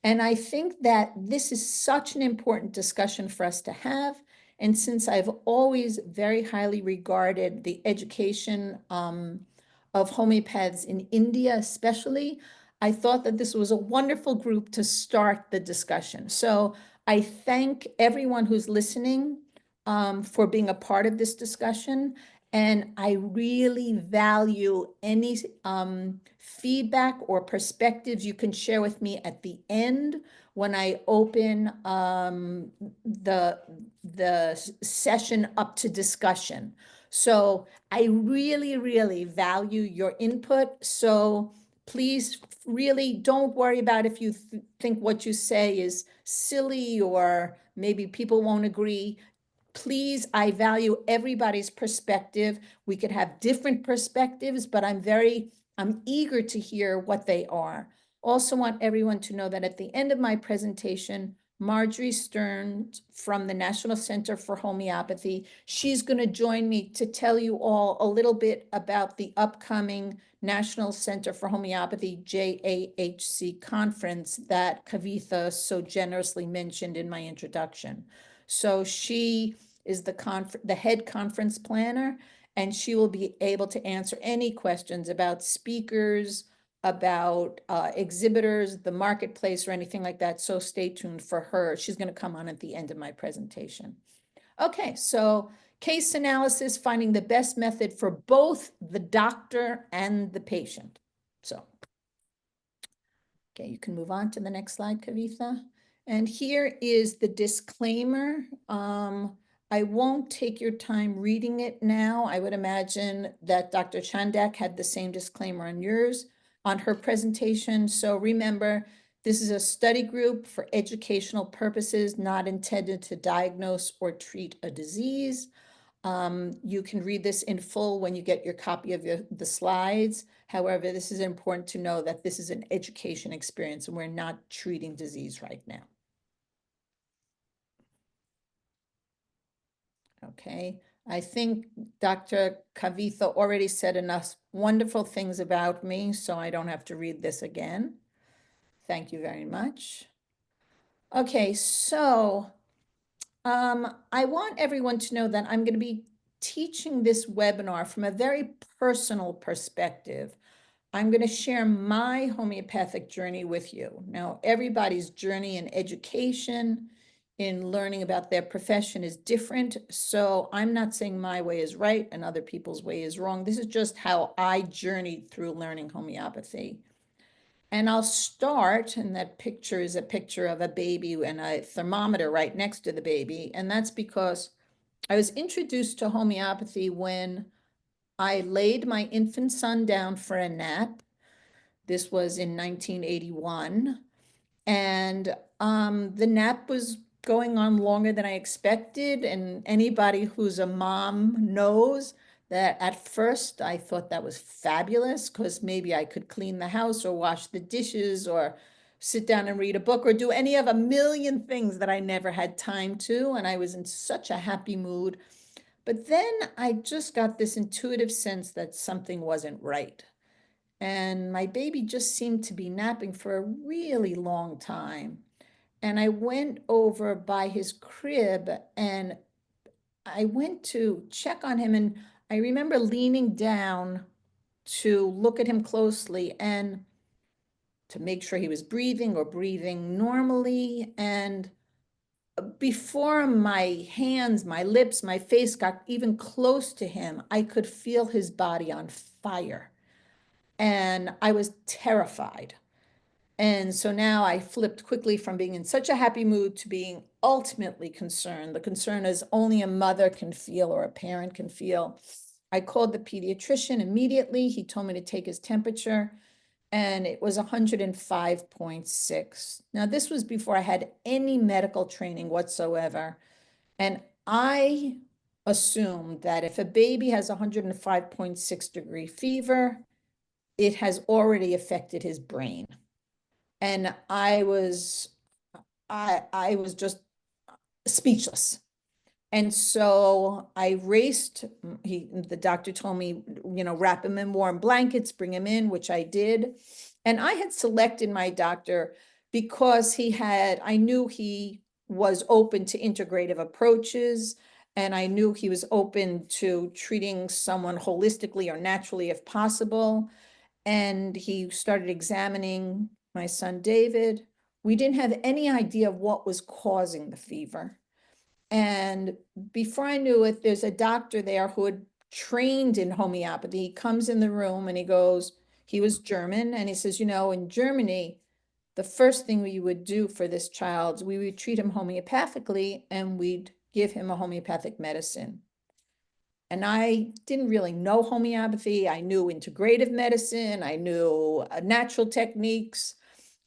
S6: And I think that this is such an important discussion for us to have. And since I've always very highly regarded the education of homeopaths in India, especially, I thought that this was a wonderful group to start the discussion. So I thank everyone who's listening for being a part of this discussion. And I really value any feedback or perspectives you can share with me at the end when I open the session up to discussion. So I really, really value your input. So please really don't worry about if you think what you say is silly or maybe people won't agree. Please, I value everybody's perspective. We could have different perspectives, but I'm eager to hear what they are. Also want everyone to know that at the end of my presentation, Marjorie Stearns from the National Center for Homeopathy, she's going to join me to tell you all a little bit about the upcoming National Center for Homeopathy JAHC conference that Kavitha so generously mentioned in my introduction. So she is the head conference planner, and she will be able to answer any questions about speakers, about exhibitors, the marketplace, or anything like that. So stay tuned for her. She's going to come on at the end of my presentation. Okay, so case analysis, finding the best method for both the doctor and the patient. So, okay, you can move on to the next slide, Kavitha. And here is the disclaimer. I won't take your time reading it now. I would imagine that Dr. Chandak had the same disclaimer on her presentation. So remember, this is a study group for educational purposes, not intended to diagnose or treat a disease. You can read this in full when you get your copy of the slides. However, this is important to know that this is an education experience and we're not treating disease right now. Okay, I think Dr. Kavitha already said enough wonderful things about me, so I don't have to read this again. Thank you very much. Okay, so I want everyone to know that I'm going to be teaching this webinar from a very personal perspective. I'm going to share my homeopathic journey with you. Now, everybody's journey in education, in learning about their profession is different. So I'm not saying my way is right and other people's way is wrong. This is just how I journeyed through learning homeopathy. And I'll start, and that picture is a picture of a baby and a thermometer right next to the baby. And that's because I was introduced to homeopathy when I laid my infant son down for a nap. This was in 1981. And the nap was going on longer than I expected. And anybody who's a mom knows that at first I thought that was fabulous because maybe I could clean the house or wash the dishes or sit down and read a book or do any of a million things that I never had time to. And I was in such a happy mood. But then I just got this intuitive sense that something wasn't right. And my baby just seemed to be napping for a really long time. And I went over by his crib and I went to check on him. And I remember leaning down to look at him closely and to make sure he was breathing or breathing normally. And before my hands, my lips, my face got even close to him, I could feel his body on fire. And I was terrified. And so now I flipped quickly from being in such a happy mood to being ultimately concerned. The concern is only a mother can feel or a parent can feel. I called the pediatrician immediately. He told me to take his temperature and it was 105.6. Now, this was before I had any medical training whatsoever. And I assume that if a baby has 105.6-degree fever, it has already affected his brain. And I was just speechless. And so I raced, the doctor told me, wrap him in warm blankets, bring him in, which I did. And I had selected my doctor because I knew he was open to integrative approaches, and I knew he was open to treating someone holistically or naturally if possible. And he started examining my son, David. We didn't have any idea of what was causing the fever. And before I knew it, there's a doctor there who had trained in homeopathy. He comes in the room and he was German, and he says, in Germany, the first thing we would do for this child, we would treat him homeopathically and we'd give him a homeopathic medicine. And I didn't really know homeopathy. I knew integrative medicine. I knew natural techniques,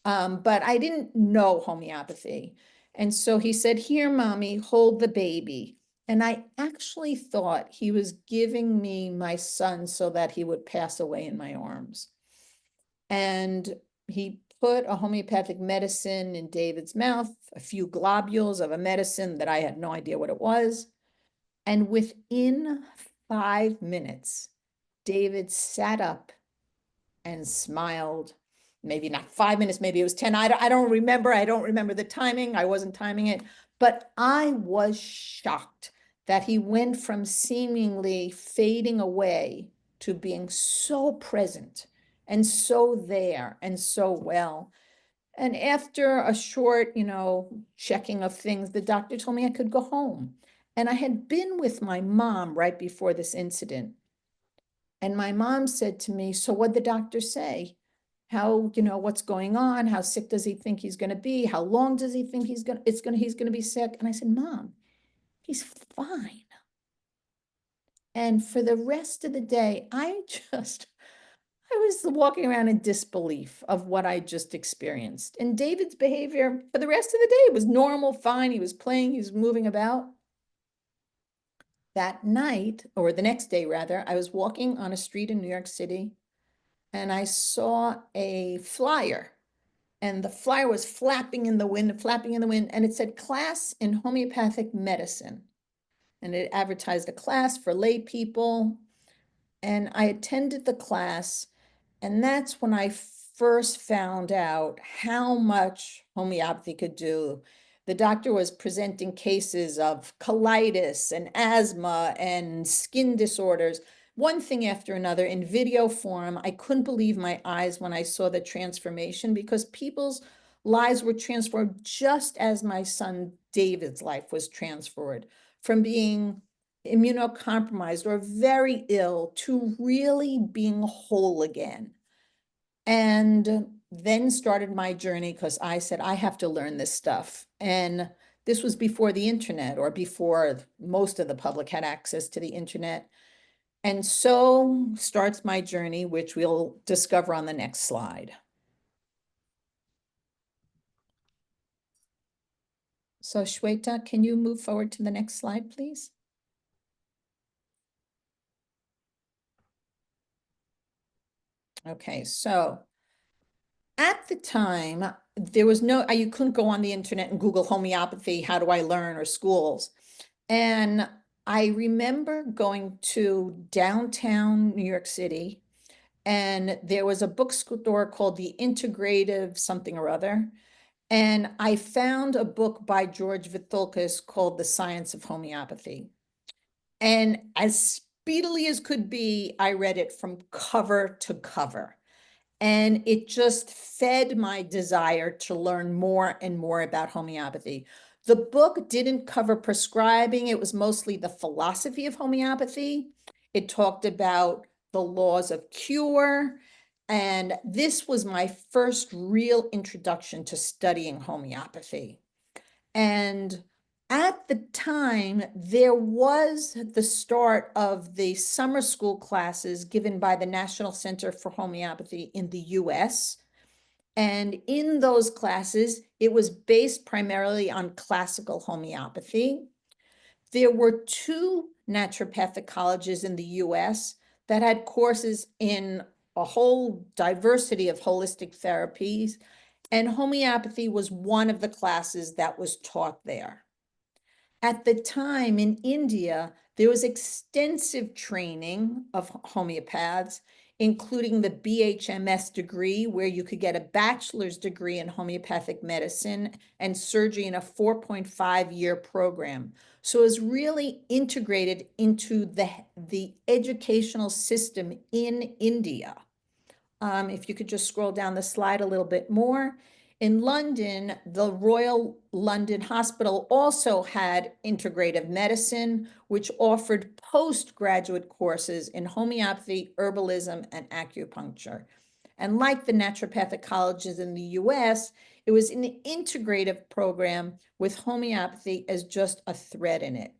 S6: but I didn't know homeopathy. And so he said, "Here, mommy, hold the baby." And I actually thought he was giving me my son so that he would pass away in my arms. And he put a homeopathic medicine in David's mouth, a few globules of a medicine that I had no idea what it was. And within 5 minutes, David sat up and smiled. Maybe not 5 minutes, maybe it was 10. I don't remember. I don't remember the timing. I wasn't timing it. But I was shocked that he went from seemingly fading away to being so present and so there and so well. And after a short, checking of things, the doctor told me I could go home. And I had been with my mom right before this incident. And my mom said to me, "So what'd the doctor say? How, what's going on? How sick does he think he's going to be? How long does he think he's going to be sick?" And I said, "Mom, he's fine." And for the rest of the day, I was walking around in disbelief of what I just experienced. And David's behavior for the rest of the day was normal, fine. He was playing, he was moving about. That night, or the next day rather, I was walking on a street in New York City, and I saw a flyer, and the flyer was flapping in the wind, and it said "Class in Homeopathic Medicine." And it advertised a class for lay people. And I attended the class, and that's when I first found out how much homeopathy could do. The doctor was presenting cases of colitis and asthma and skin disorders, one thing after another in video form. I couldn't believe my eyes when I saw the transformation, because people's lives were transformed just as my son David's life was transferred from being immunocompromised or very ill to really being whole again. And then started my journey, because I said, I have to learn this stuff. And this was before the internet, or before most of the public had access to the internet. And so starts my journey, which we'll discover on the next slide. So Shweta, can you move forward to the next slide, please? Okay, so at the time, there was you couldn't go on the internet and Google homeopathy, how do I learn, or schools. And I remember going to downtown New York City, and there was a bookstore called the Integrative something or other. And I found a book by George Vithoulkas called The Science of Homeopathy. And as speedily as could be, I read it from cover to cover. And it just fed my desire to learn more and more about homeopathy. The book didn't cover prescribing. It was mostly the philosophy of homeopathy. It talked about the laws of cure. And this was my first real introduction to studying homeopathy. And at the time, there was the start of the summer school classes given by the National Center for Homeopathy in the US. And in those classes, it was based primarily on classical homeopathy. There were 2 naturopathic colleges in the US that had courses in a whole diversity of holistic therapies, and homeopathy was one of the classes that was taught there. At the time in India, there was extensive training of homeopaths, including the BHMS degree, where you could get a bachelor's degree in homeopathic medicine and surgery in a 4.5-year program. So it was really integrated into the educational system in India. If you could just scroll down the slide a little bit more. In London, the Royal London Hospital also had integrative medicine, which offered postgraduate courses in homeopathy, herbalism, and acupuncture. And like the naturopathic colleges in the US, it was an integrative program with homeopathy as just a thread in it.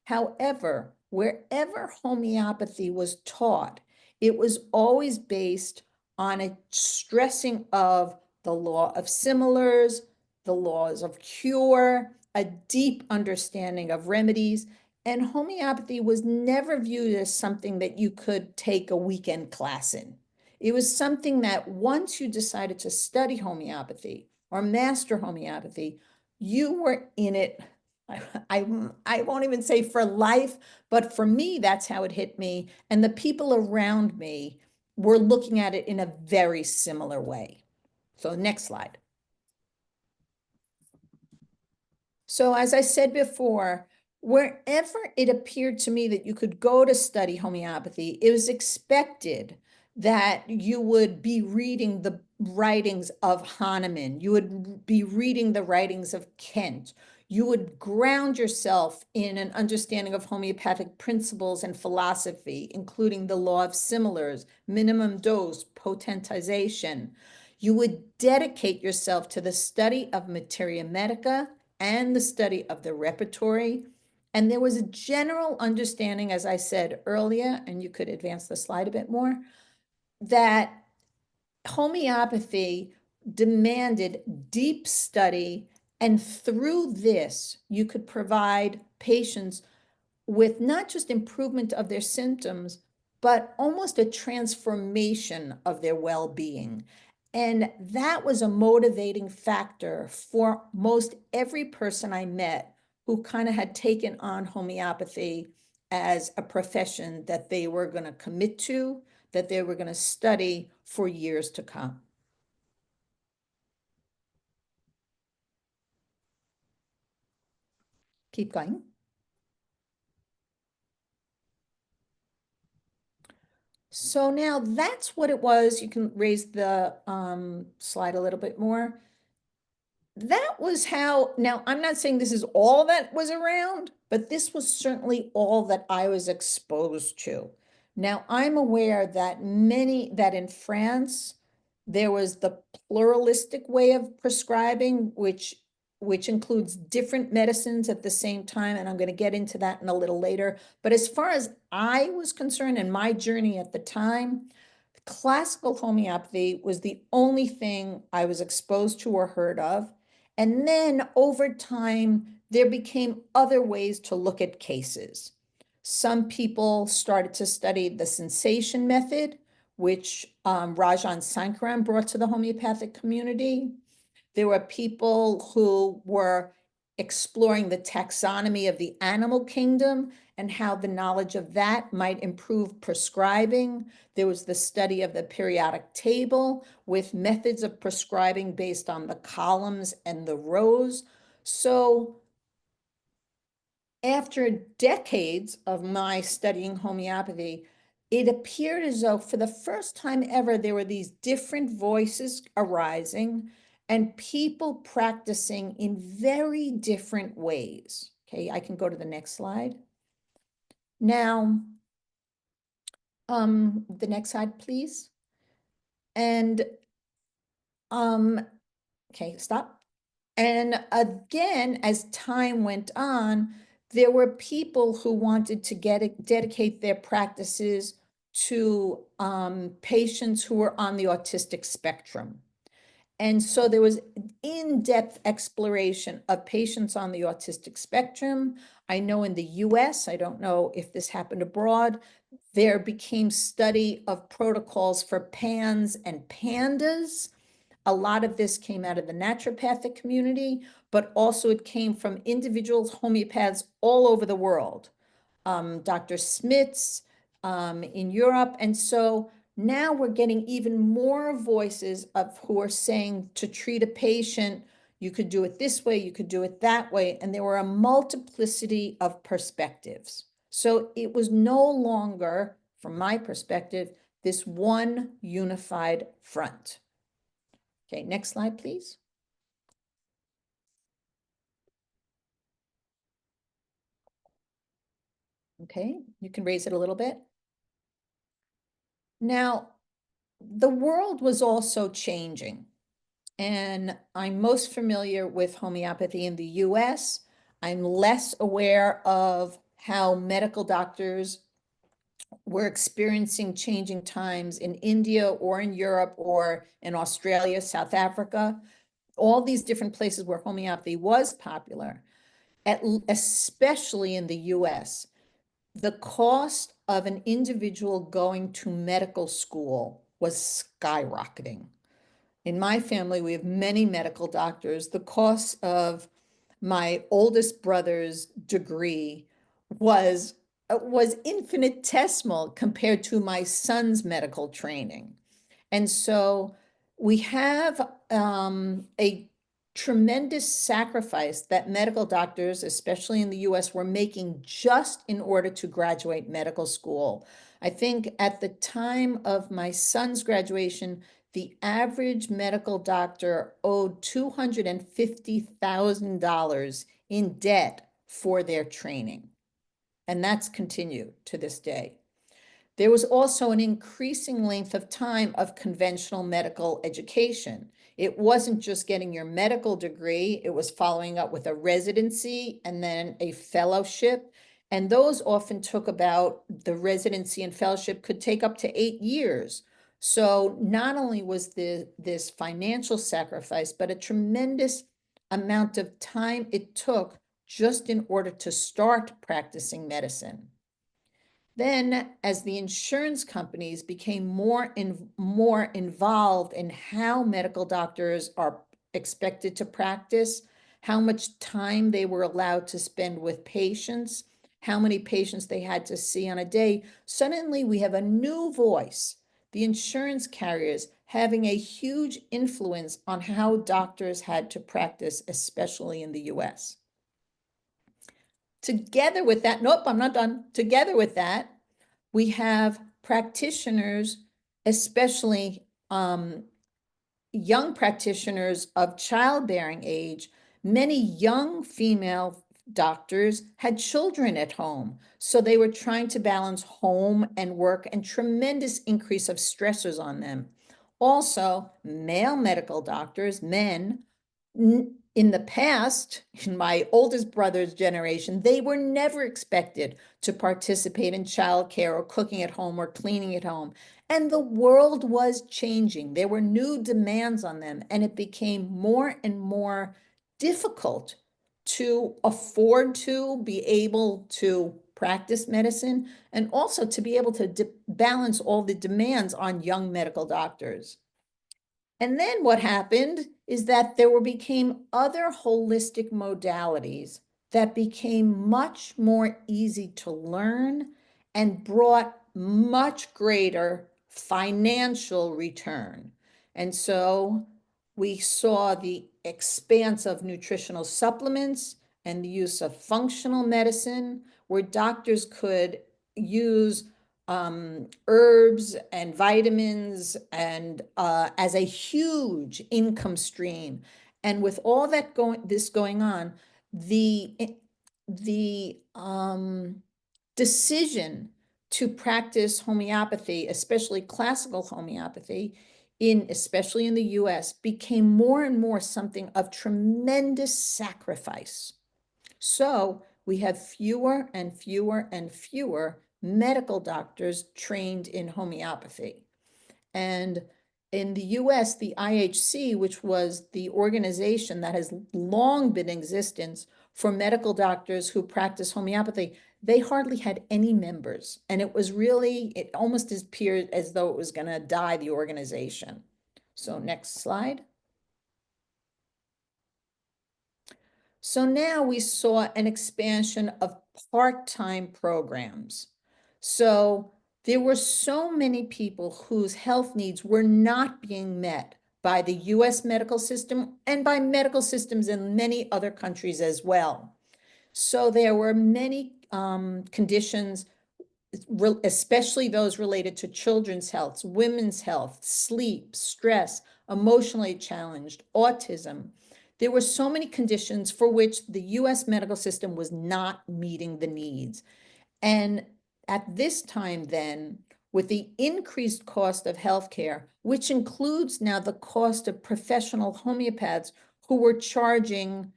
S6: However, wherever homeopathy was taught, it was always based on a stressing of the law of similars, the laws of cure, a deep understanding of remedies, and homeopathy was never viewed as something that you could take a weekend class in. It was something that once you decided to study homeopathy or master homeopathy, you were in it. I won't even say for life, but for me, that's how it hit me. And the people around me were looking at it in a very similar way. So next slide. So as I said before, wherever it appeared to me that you could go to study homeopathy, it was expected that you would be reading the writings of Hahnemann, you would be reading the writings of Kent, you would ground yourself in an understanding of homeopathic principles and philosophy, including the law of similars, minimum dose, potentization. You would dedicate yourself to the study of materia medica and the study of the repertory. And there was a general understanding, as I said earlier, and you could advance the slide a bit more, that homeopathy demanded deep study, and through this, you could provide patients with not just improvement of their symptoms, but almost a transformation of their well-being. And that was a motivating factor for most every person I met who kind of had taken on homeopathy as a profession that they were going to commit to, that they were going to study for years to come. Keep going. So now that's what it was. You can raise the slide a little bit more. That was how, now I'm not saying this is all that was around, but this was certainly all that I was exposed to. Now I'm aware that that in France, there was the pluralistic way of prescribing, which includes different medicines at the same time. And I'm going to get into that in a little later. But as far as I was concerned and my journey at the time, classical homeopathy was the only thing I was exposed to or heard of. And then over time, there became other ways to look at cases. Some people started to study the sensation method, which Rajan Sankaran brought to the homeopathic community. There were people who were exploring the taxonomy of the animal kingdom and how the knowledge of that might improve prescribing. There was the study of the periodic table with methods of prescribing based on the columns and the rows. So after decades of my studying homeopathy, it appeared as though for the first time ever, there were these different voices arising and people practicing in very different ways. Okay, I can go to the next slide. Now, the next slide, please. And, okay, stop. And again, as time went on, there were people who wanted to dedicate their practices to patients who were on the autistic spectrum. And so there was in-depth exploration of patients on the autistic spectrum. I know in the US, I don't know if this happened abroad, there became study of protocols for PANS and PANDAS. A lot of this came out of the naturopathic community, but also it came from individuals, homeopaths all over the world. Dr. Smits in Europe. And so now we're getting even more voices of who are saying to treat a patient, you could do it this way, you could do it that way. And there were a multiplicity of perspectives. So it was no longer, from my perspective, this one unified front. Okay, next slide, please. Okay, you can raise it a little bit. Now, the world was also changing, and I'm most familiar with homeopathy in the US. I'm less aware of how medical doctors were experiencing changing times in India or in Europe or in Australia, South Africa, all these different places where homeopathy was popular, especially in the US. The cost of an individual going to medical school was skyrocketing. In my family, we have many medical doctors. The cost of my oldest brother's degree was infinitesimal compared to my son's medical training. And so we have a tremendous sacrifice that medical doctors, especially in the US, were making just in order to graduate medical school. I think at the time of my son's graduation, the average medical doctor owed $250,000 in debt for their training. And that's continued to this day. There was also an increasing length of time of conventional medical education. It wasn't just getting your medical degree, it was following up with a residency and then a fellowship. And those often took about, the residency and fellowship could take up to 8 years. So not only was this financial sacrifice, but a tremendous amount of time it took just in order to start practicing medicine. Then, as the insurance companies became more involved in how medical doctors are expected to practice, how much time they were allowed to spend with patients, how many patients they had to see on a day, suddenly we have a new voice, the insurance carriers having a huge influence on how doctors had to practice, especially in the US. Together with that, nope, I'm not done. Together with that, we have practitioners, especially young practitioners of childbearing age. Many young female doctors had children at home, so they were trying to balance home and work, and tremendous increase of stressors on them. Also, male medical doctors, men, in the past, in my oldest brother's generation, they were never expected to participate in childcare or cooking at home or cleaning at home. And the world was changing. There were new demands on them, and it became more and more difficult to afford to be able to practice medicine and also to be able to balance all the demands on young medical doctors. And then what happened is that there became other holistic modalities that became much more easy to learn and brought much greater financial return. And so we saw the expanse of nutritional supplements and the use of functional medicine, where doctors could use herbs and vitamins and as a huge income stream. And with all that going on, the decision to practice homeopathy, especially classical homeopathy, especially in the US, became more and more something of tremendous sacrifice. So we have fewer and fewer and fewer medical doctors trained in homeopathy. And in the US, the IHC, which was the organization that has long been in existence for medical doctors who practice homeopathy, they hardly had any members. And it was really, it almost appeared as though it was going to die, the organization. So next slide. So now we saw an expansion of part-time programs. So there were so many people whose health needs were not being met by the US medical system and by medical systems in many other countries as well. So there were many conditions, especially those related to children's health, women's health, sleep, stress, emotionally challenged, autism. There were so many conditions for which the US medical system was not meeting the needs. And at this time then, with the increased cost of healthcare, which includes now the cost of professional homeopaths who were charging,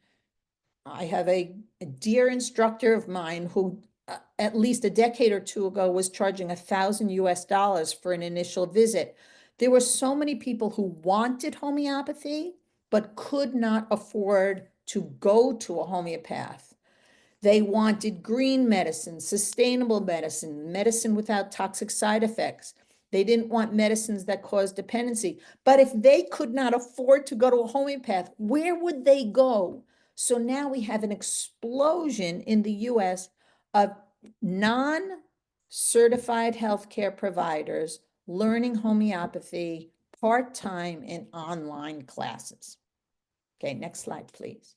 S6: I have a dear instructor of mine who at least a decade or two ago was charging $1,000 for an initial visit. There were so many people who wanted homeopathy, but could not afford to go to a homeopath. They wanted green medicine, sustainable medicine, medicine without toxic side effects. They didn't want medicines that cause dependency. But if they could not afford to go to a homeopath, where would they go? So now we have an explosion in the US of non-certified healthcare providers learning homeopathy part-time in online classes. Okay, next slide, please.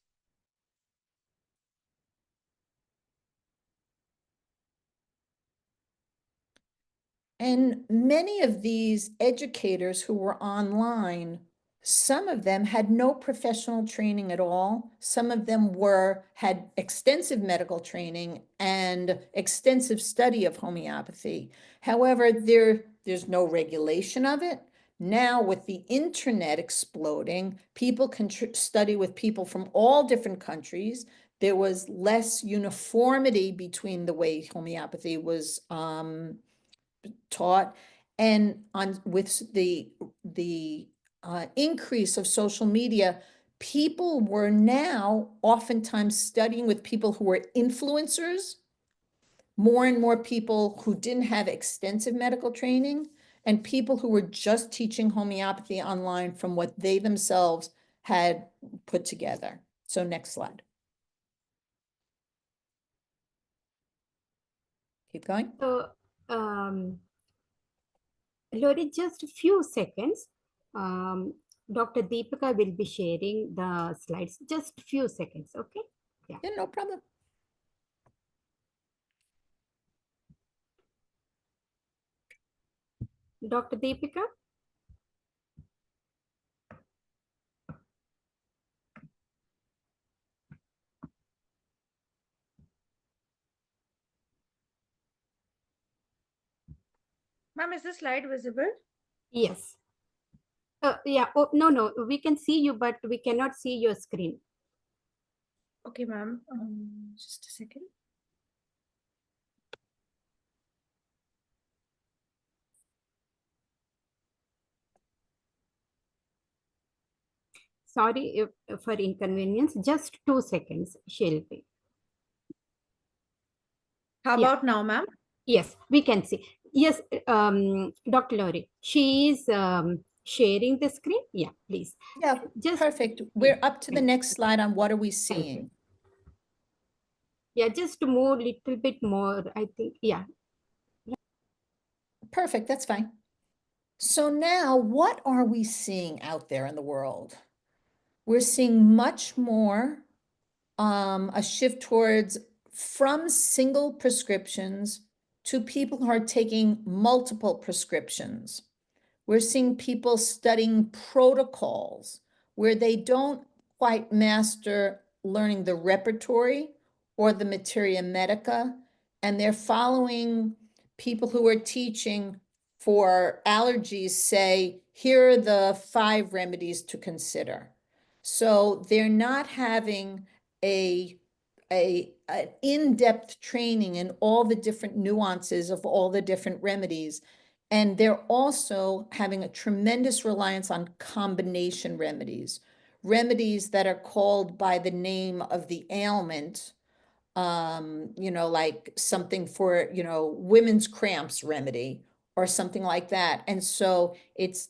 S6: And many of these educators who were online, some of them had no professional training at all. Some of them had extensive medical training and extensive study of homeopathy. However, there's no regulation of it. Now, with the internet exploding, people can study with people from all different countries. There was less uniformity between the way homeopathy was taught, and with the increase of social media, people were now oftentimes studying with people who were influencers, more and more people who didn't have extensive medical training, and people who were just teaching homeopathy online from what they themselves had put together. So next slide. Keep going.
S1: So, Lauri, just a few seconds. Dr. Deepika will be sharing the slides. Just a few seconds, okay?
S6: Yeah, no problem.
S1: Dr. Deepika?
S5: Ma'am, is the slide visible?
S1: Yes. Yeah, oh, no, we can see you, but we cannot see your screen.
S5: Okay, ma'am. Just a second.
S1: Sorry for inconvenience. Just 2 seconds, Shilpi.
S5: How
S1: Yeah.
S5: about now, ma'am?
S1: Yes, we can see. Yes, Dr. Lauri, she is sharing the screen. Yeah, please.
S6: Yeah,
S1: Just
S6: perfect. We're up to the next slide on what are we seeing.
S1: Yeah, just to move a little bit more, I think. Yeah.
S6: Perfect, that's fine. So now what are we seeing out there in the world? We're seeing much more a shift towards from single prescriptions to people who are taking multiple prescriptions. We're seeing people studying protocols where they don't quite master learning the repertory or the materia medica, and they're following people who are teaching for allergies, say, here are the 5 remedies to consider. So they're not having an in-depth training in all the different nuances of all the different remedies. And they're also having a tremendous reliance on combination remedies, remedies that are called by the name of the ailment, like something for, women's cramps remedy or something like that. And so it's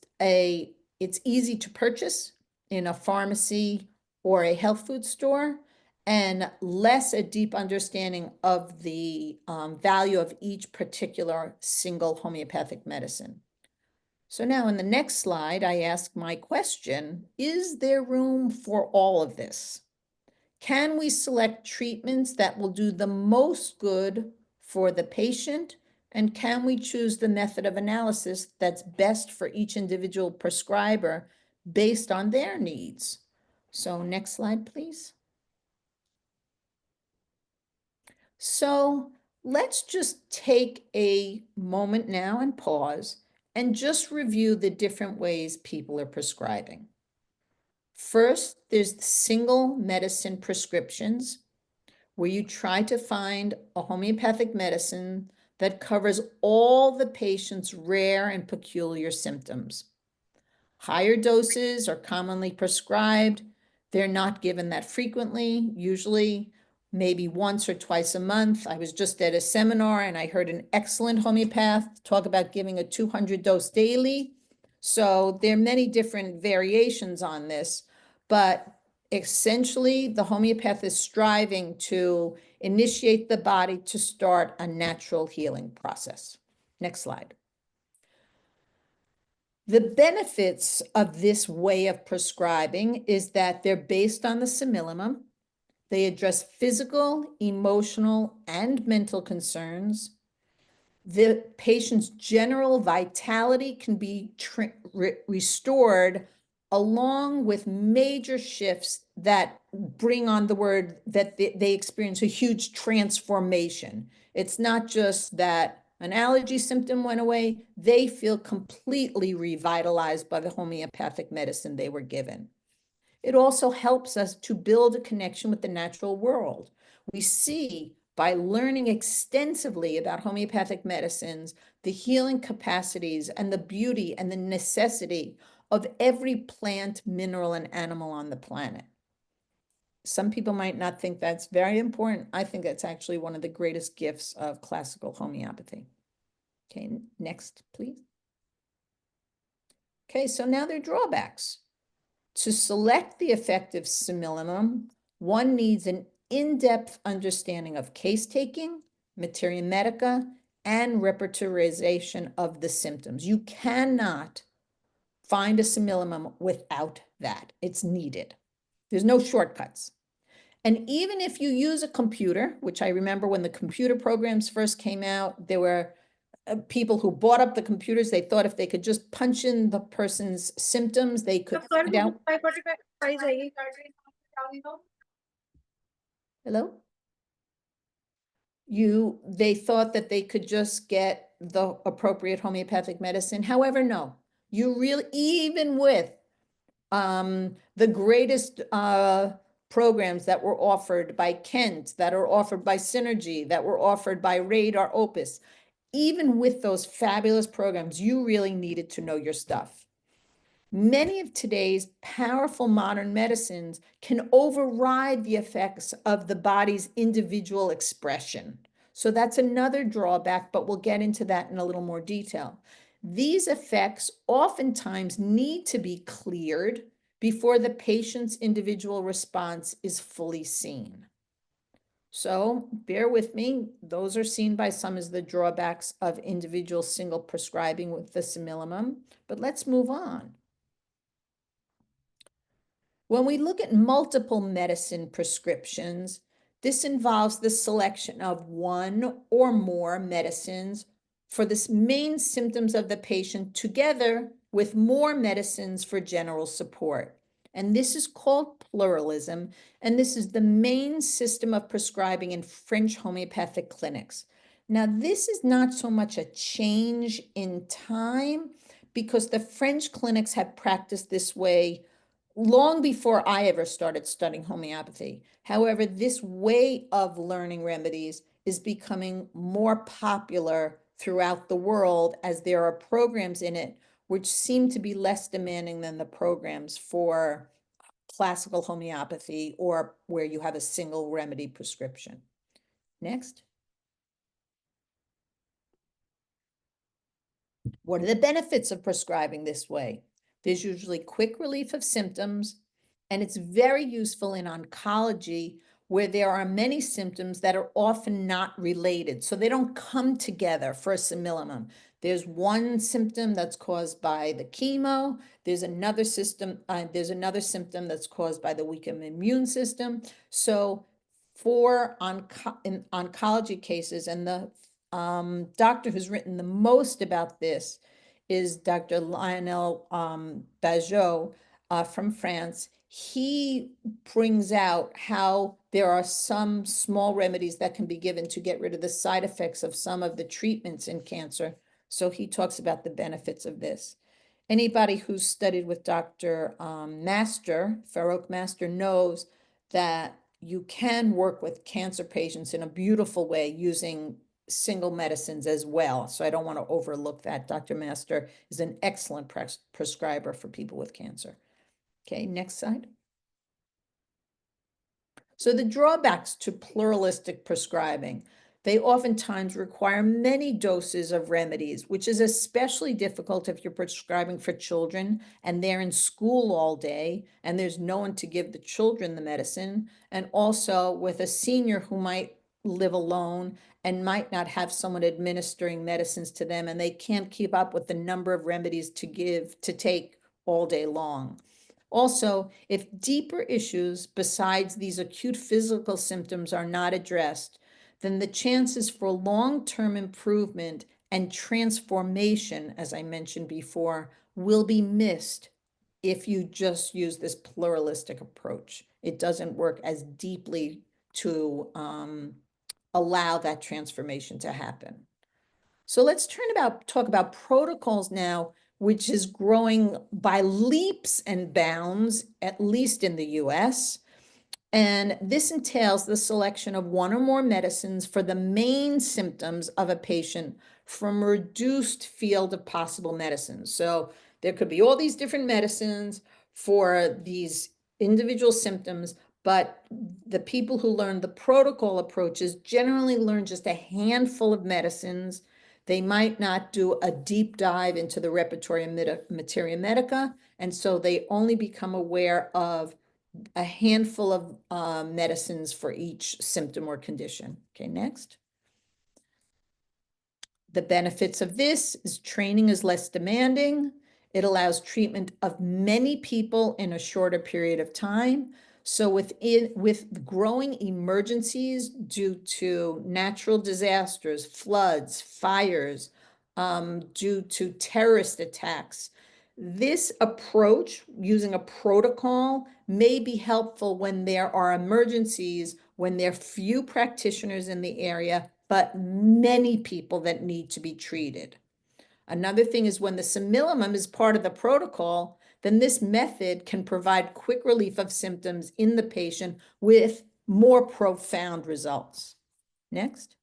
S6: easy to purchase in a pharmacy or a health food store, and less a deep understanding of the value of each particular single homeopathic medicine. So now in the next slide, I ask my question, is there room for all of this? Can we select treatments that will do the most good for the patient? And can we choose the method of analysis that's best for each individual prescriber based on their needs? So next slide, please. So let's just take a moment now and pause and just review the different ways people are prescribing. First, there's single medicine prescriptions, where you try to find a homeopathic medicine that covers all the patient's rare and peculiar symptoms. Higher doses are commonly prescribed. They're not given that frequently, usually maybe once or twice a month. I was just at a seminar and I heard an excellent homeopath talk about giving a 200 dose daily. So there are many different variations on this, but essentially the homeopath is striving to initiate the body to start a natural healing process. Next slide. The benefits of this way of prescribing is that they're based on the simillimum. They address physical, emotional, and mental concerns. The patient's general vitality can be restored, along with major shifts that bring on the word that they experience a huge transformation. It's not just that an allergy symptom went away, they feel completely revitalized by the homeopathic medicine they were given. It also helps us to build a connection with the natural world. We see by learning extensively about homeopathic medicines, the healing capacities and the beauty and the necessity of every plant, mineral, and animal on the planet. Some people might not think that's very important. I think that's actually one of the greatest gifts of classical homeopathy. Okay, next, please. Okay, so now there are drawbacks. To select the effective simillimum, one needs an in-depth understanding of case taking, materia medica, and repertorization of the symptoms. You cannot find a simillimum without that. It's needed. There's no shortcuts. And even if you use a computer, which I remember when the computer programs first came out, there were people who bought up the computers. They thought if they could just punch in the person's symptoms, they could find out. Hello? They thought that they could just get the appropriate homeopathic medicine. However, no, you really, even with the greatest programs that were offered by Kent, that are offered by Synergy, that were offered by Radar Opus, even with those fabulous programs, you really needed to know your stuff. Many of today's powerful modern medicines can override the effects of the body's individual expression. So that's another drawback, but we'll get into that in a little more detail. These effects oftentimes need to be cleared before the patient's individual response is fully seen. So bear with me. Those are seen by some as the drawbacks of individual single prescribing with the simillimum, but let's move on. When we look at multiple medicine prescriptions, this involves the selection of one or more medicines for the main symptoms of the patient, together with more medicines for general support. And this is called pluralism, and this is the main system of prescribing in French homeopathic clinics. Now, this is not so much a change in time, because the French clinics have practiced this way long before I ever started studying homeopathy. However, this way of learning remedies is becoming more popular throughout the world, as there are programs in it which seem to be less demanding than the programs for classical homeopathy or where you have a single remedy prescription. Next. What are the benefits of prescribing this way? There's usually quick relief of symptoms, and it's very useful in oncology where there are many symptoms that are often not related. So they don't come together for a simillimum. There's one symptom that's caused by the chemo. There's another symptom that's caused by the weakened immune system. So for in oncology cases, and the doctor who's written the most about this is Dr. Lionel Bajot from France. He brings out how there are some small remedies that can be given to get rid of the side effects of some of the treatments in cancer. So he talks about the benefits of this. Anybody who's studied with Dr. Master, Farouk Master, knows that you can work with cancer patients in a beautiful way using single medicines as well. So I don't want to overlook that. Dr. Master is an excellent prescriber for people with cancer. Okay, next slide. So the drawbacks to pluralistic prescribing, they oftentimes require many doses of remedies, which is especially difficult if you're prescribing for children and they're in school all day and there's no one to give the children the medicine. And also with a senior who might live alone and might not have someone administering medicines to them, and they can't keep up with the number of remedies to take all day long. Also, if deeper issues besides these acute physical symptoms are not addressed, then the chances for long-term improvement and transformation, as I mentioned before, will be missed if you just use this pluralistic approach. It doesn't work as deeply to allow that transformation to happen. So let's talk about protocols now, which is growing by leaps and bounds, at least in the US. And this entails the selection of one or more medicines for the main symptoms of a patient from a reduced field of possible medicines. So there could be all these different medicines for these individual symptoms, but the people who learn the protocol approaches generally learn just a handful of medicines. They might not do a deep dive into the repertory of materia medica, and so they only become aware of a handful of medicines for each symptom or condition. Okay, next. The benefits of this is training is less demanding. It allows treatment of many people in a shorter period of time. So with growing emergencies due to natural disasters, floods, fires, due to terrorist attacks, this approach, using a protocol, may be helpful when there are emergencies, when there are few practitioners in the area, but many people that need to be treated. Another thing is when the simillimum is part of the protocol, then this method can provide quick relief of symptoms in the patient with more profound results. Next.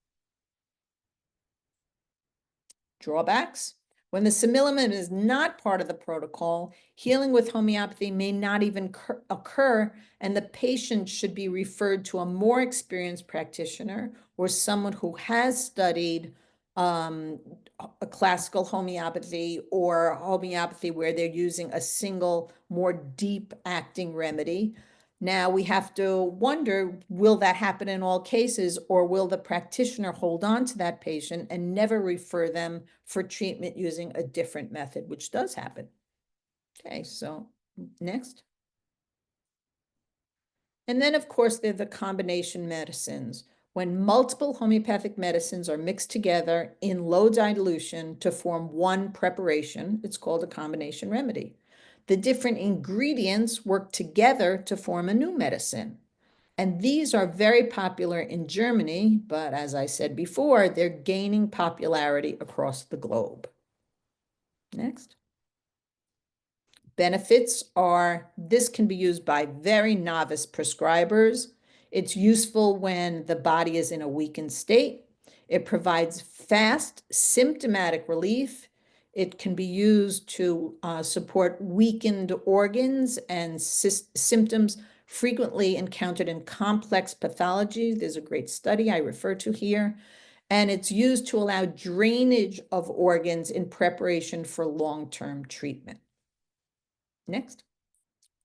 S6: Drawbacks. When the simillimum is not part of the protocol, healing with homeopathy may not even occur, and the patient should be referred to a more experienced practitioner or someone who has studied a classical homeopathy or homeopathy where they're using a single, more deep acting remedy. Now we have to wonder, will that happen in all cases, or will the practitioner hold on to that patient and never refer them for treatment using a different method, which does happen. Okay, so next. And then, of course, there are the combination medicines. When multiple homeopathic medicines are mixed together in low dilution to form one preparation, it's called a combination remedy. The different ingredients work together to form a new medicine. And these are very popular in Germany, but as I said before, they're gaining popularity across the globe. Next. Benefits are, this can be used by very novice prescribers. It's useful when the body is in a weakened state. It provides fast symptomatic relief. It can be used to support weakened organs and symptoms frequently encountered in complex pathology. There's a great study I refer to here. And it's used to allow drainage of organs in preparation for long-term treatment. Next.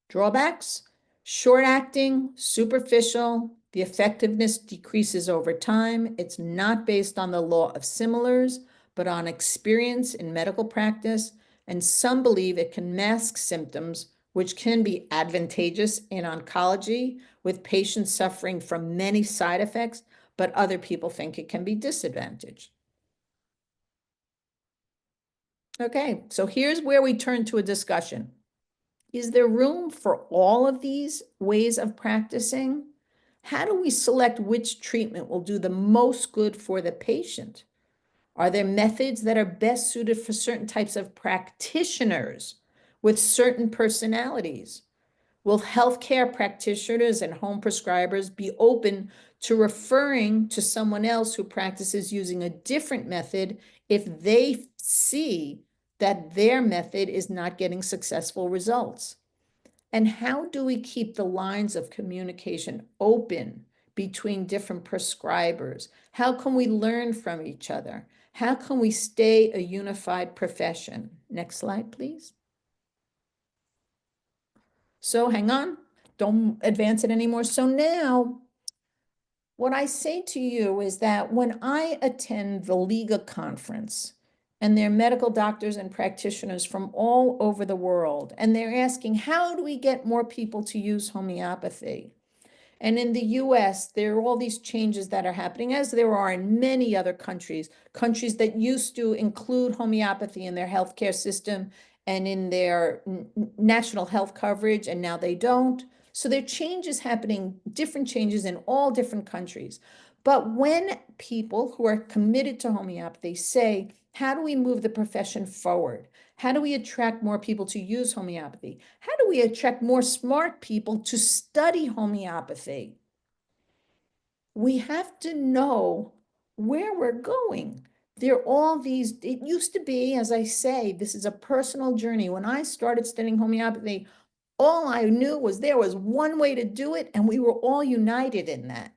S6: Drawbacks: short-acting, superficial, the effectiveness decreases over time. It's not based on the law of similars, but on experience in medical practice, and some believe it can mask symptoms, which can be advantageous in oncology with patients suffering from many side effects, but other people think it can be disadvantaged. Okay, so here's where we turn to a discussion. Is there room for all of these ways of practicing? How do we select which treatment will do the most good for the patient? Are there methods that are best suited for certain types of practitioners with certain personalities? Will healthcare practitioners and home prescribers be open to referring to someone else who practices using a different method if they see that their method is not getting successful results? And how do we keep the lines of communication open between different prescribers? How can we learn from each other? How can we stay a unified profession? Next slide, please. So hang on, don't advance it anymore. So now, what I say to you is that when I attend the Liga conference, and they're medical doctors and practitioners from all over the world, and they're asking, how do we get more people to use homeopathy? And in the US, there are all these changes that are happening, as there are in many other countries, countries that used to include homeopathy in their healthcare system and in their national health coverage, and now they don't. So there are changes happening, different changes in all different countries. But when people who are committed to homeopathy say, how do we move the profession forward? How do we attract more people to use homeopathy? How do we attract more smart people to study homeopathy? We have to know where we're going. There are all these, it used to be, as I say, this is a personal journey. When I started studying homeopathy, all I knew was there was one way to do it, and we were all united in that.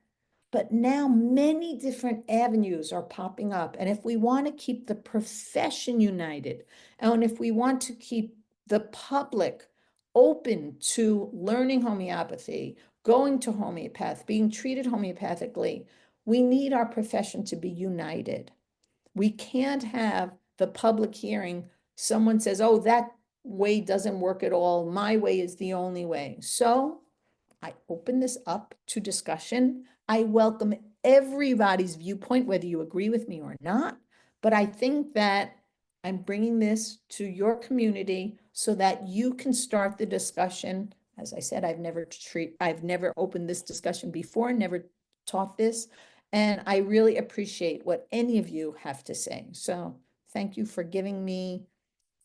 S6: But now many different avenues are popping up. And if we want to keep the profession united, and if we want to keep the public open to learning homeopathy, going to homeopath, being treated homeopathically, we need our profession to be united. We can't have the public hearing, someone says, oh, that way doesn't work at all. My way is the only way. So I open this up to discussion. I welcome everybody's viewpoint, whether you agree with me or not. But I think that I'm bringing this to your community so that you can start the discussion. As I said, I've never opened this discussion before, never taught this. And I really appreciate what any of you have to say. So thank you for giving me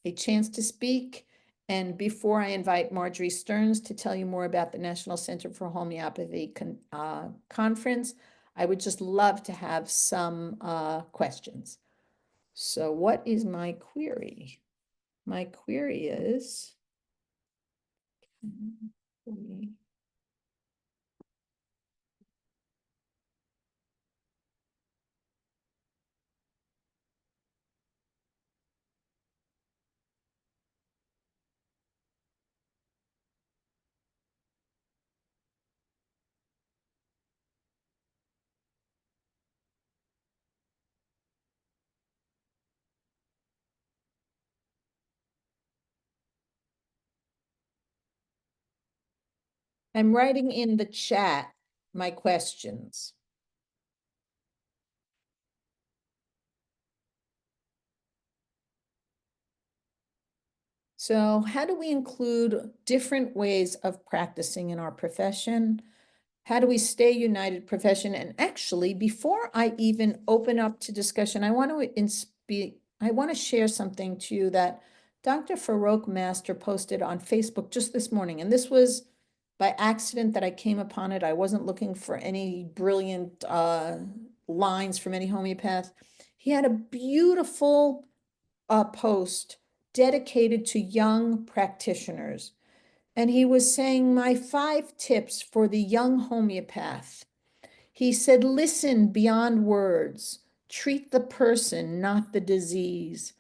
S6: a chance to speak. And before I invite Marjorie Stearns to tell you more about the National Center for Homeopathy conference, I would just love to have some questions. So what is my query? My query is, I'm writing in the chat my questions. So how do we include different ways of practicing in our profession? How do we stay united profession? And actually, before I even open up to discussion, I want to share something to you that Dr. Farouk Master posted on Facebook just this morning. And this was by accident that I came upon it. I wasn't looking for any brilliant lines from any homeopath. He had a beautiful post dedicated to young practitioners. And he was saying, my 5 tips for the young homeopath. He said, listen beyond words, treat the person, not the disease.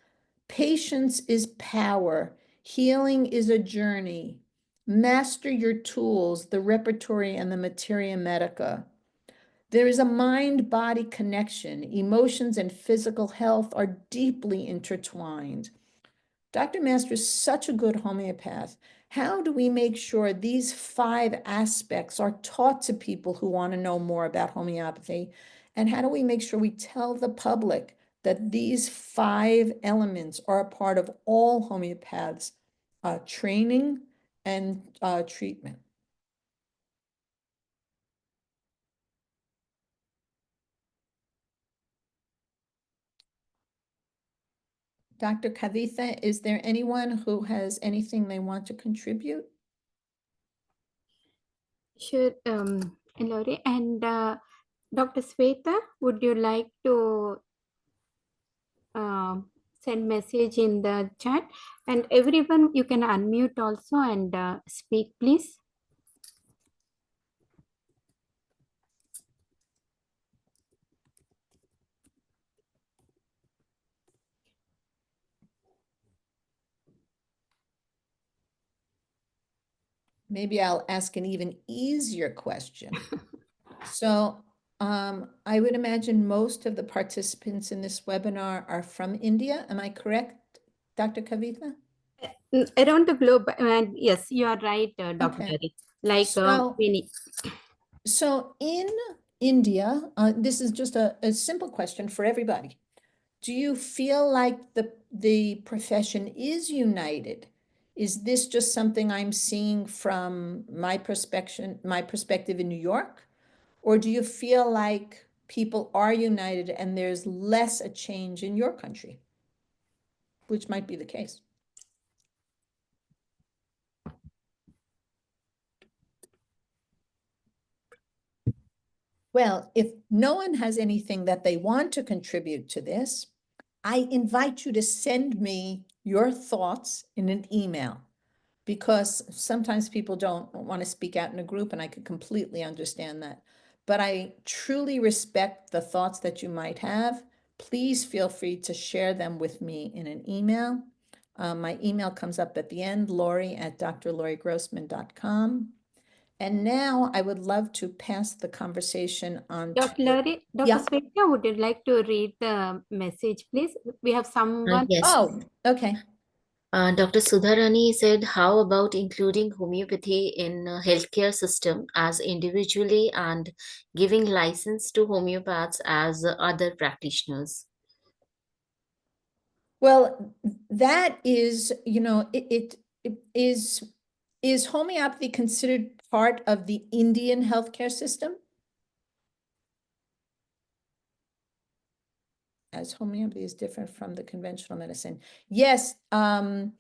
S6: Patience is power. Healing is a journey. Master your tools, the repertory and the materia medica. There is a mind-body connection. Emotions and physical health are deeply intertwined. Dr. Master is such a good homeopath. How do we make sure these 5 aspects are taught to people who want to know more about homeopathy? And how do we make sure we tell the public that these 5 elements are a part of all homeopaths' training and treatment? Dr. Kavitha, is there anyone who has anything they want to contribute?
S1: Sure, Lauri. And Dr. Sweta, would you like to send message in the chat? And everyone, you can unmute also and speak, please.
S6: Maybe I'll ask an even easier question. So I would imagine most of the participants in this webinar are from India. Am I correct, Dr. Kavitha?
S1: Around the globe, and yes, you are right, Dr.
S6: Okay.
S1: Derek. Like many.
S6: So in India, this is just a simple question for everybody. Do you feel like the profession is united? Is this just something I'm seeing from my perspective in New York? Or do you feel like people are united and there's less a change in your country? Which might be the case. Well, if no one has anything that they want to contribute to this, I invite you to send me your thoughts in an email, because sometimes people don't want to speak out in a group, and I could completely understand that. But I truly respect the thoughts that you might have. Please feel free to share them with me in an email. My email comes up at the end, Laurie@drlaurigrossman.com. And now I would love to pass the conversation on
S1: Dr.
S6: to,
S1: Lauri, Dr.
S6: yeah.
S1: Sweta, would you like to read the message, please? We have someone.
S2: Yes.
S6: Oh, okay.
S2: Dr. Sudharani said, how about including homeopathy in healthcare system as individually and giving license to homeopaths as other practitioners?
S6: Well, that is, it is homeopathy considered part of the Indian healthcare system? As homeopathy is different from the conventional medicine. Yes, Dr.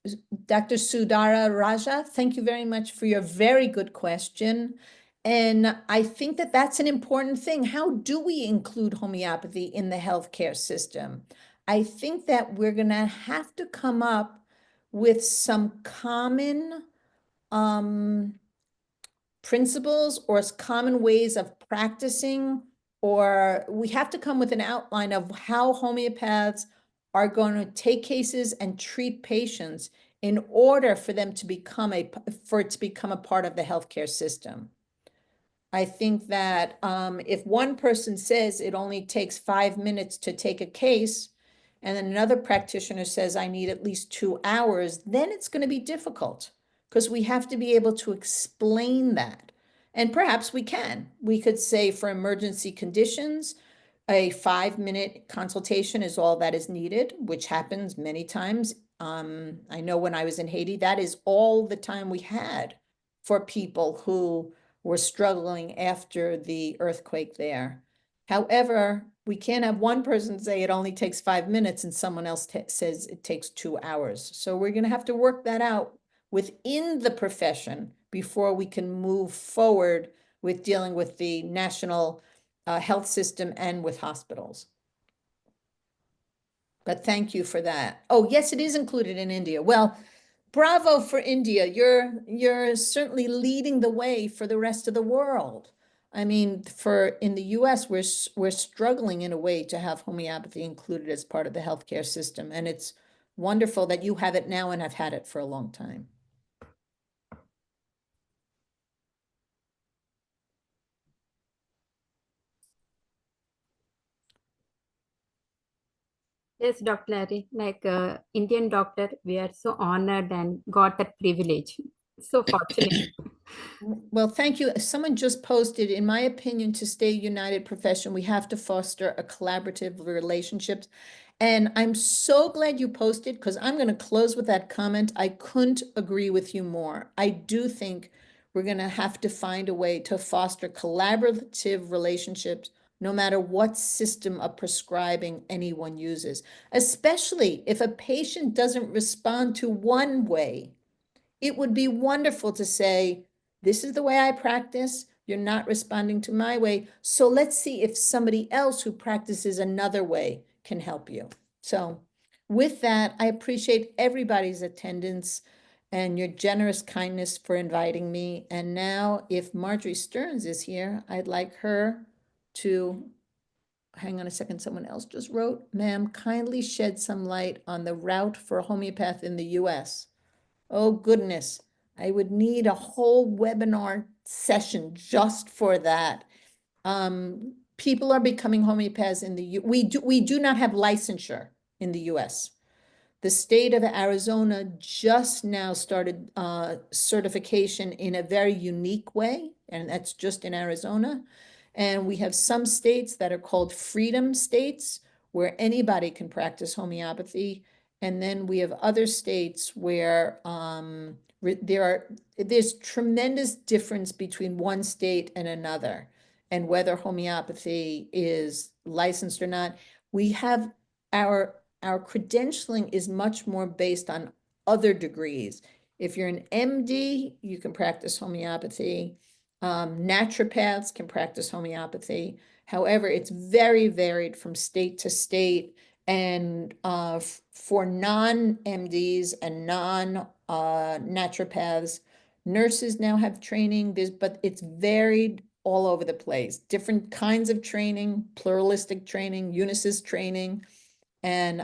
S6: Sudara Raja, thank you very much for your very good question. And I think that that's an important thing. How do we include homeopathy in the healthcare system? I think that we're going to have to come up with some common principles or common ways of practicing, or we have to come with an outline of how homeopaths are going to take cases and treat patients in order for them to become for it to become a part of the healthcare system. I think that if one person says it only takes 5 minutes to take a case, and then another practitioner says I need at least 2 hours, then it's going to be difficult, because we have to be able to explain that. And perhaps we can. We could say for emergency conditions, a 5-minute consultation is all that is needed, which happens many times. I know when I was in Haiti, that is all the time we had for people who were struggling after the earthquake there. However, we can't have one person say it only takes 5 minutes and someone else says it takes 2 hours. So we're going to have to work that out within the profession before we can move forward with dealing with the national health system and with hospitals. But thank you for that. Oh, yes, it is included in India. Well, bravo for India. You're certainly leading the way for the rest of the world. I mean, in the US, we're struggling in a way to have homeopathy included as part of the healthcare system. And it's wonderful that you have it now and have had it for a long time.
S1: Yes, Dr. Larry, like Indian doctor, we are so honored and got that privilege. So fortunate.
S6: Well, thank you. Someone just posted, in my opinion, to stay united profession, we have to foster a collaborative relationship. And I'm so glad you posted, because I'm going to close with that comment. I couldn't agree with you more. I do think we're going to have to find a way to foster collaborative relationships, no matter what system of prescribing anyone uses, especially if a patient doesn't respond to one way. It would be wonderful to say, this is the way I practice. You're not responding to my way. So let's see if somebody else who practices another way can help you. So with that, I appreciate everybody's attendance and your generous kindness for inviting me. And now if Marjorie Stearns is here, I'd like her to, hang on a second, someone else just wrote, ma'am, kindly shed some light on the route for a homeopath in the US. Oh, goodness. I would need a whole webinar session just for that. People are becoming homeopaths in the we do not have licensure in the US. The state of Arizona just now started certification in a very unique way, and that's just in Arizona. And we have some states that are called freedom states, where anybody can practice homeopathy. And then we have other states where there's tremendous difference between one state and another, and whether homeopathy is licensed or not. We have our credentialing is much more based on other degrees. If you're an MD, you can practice homeopathy. Naturopaths can practice homeopathy. However, it's very varied from state to state. And for non-MDs and non-naturopaths, nurses now have training, but it's varied all over the place. Different kinds of training, pluralistic training, unisys training. And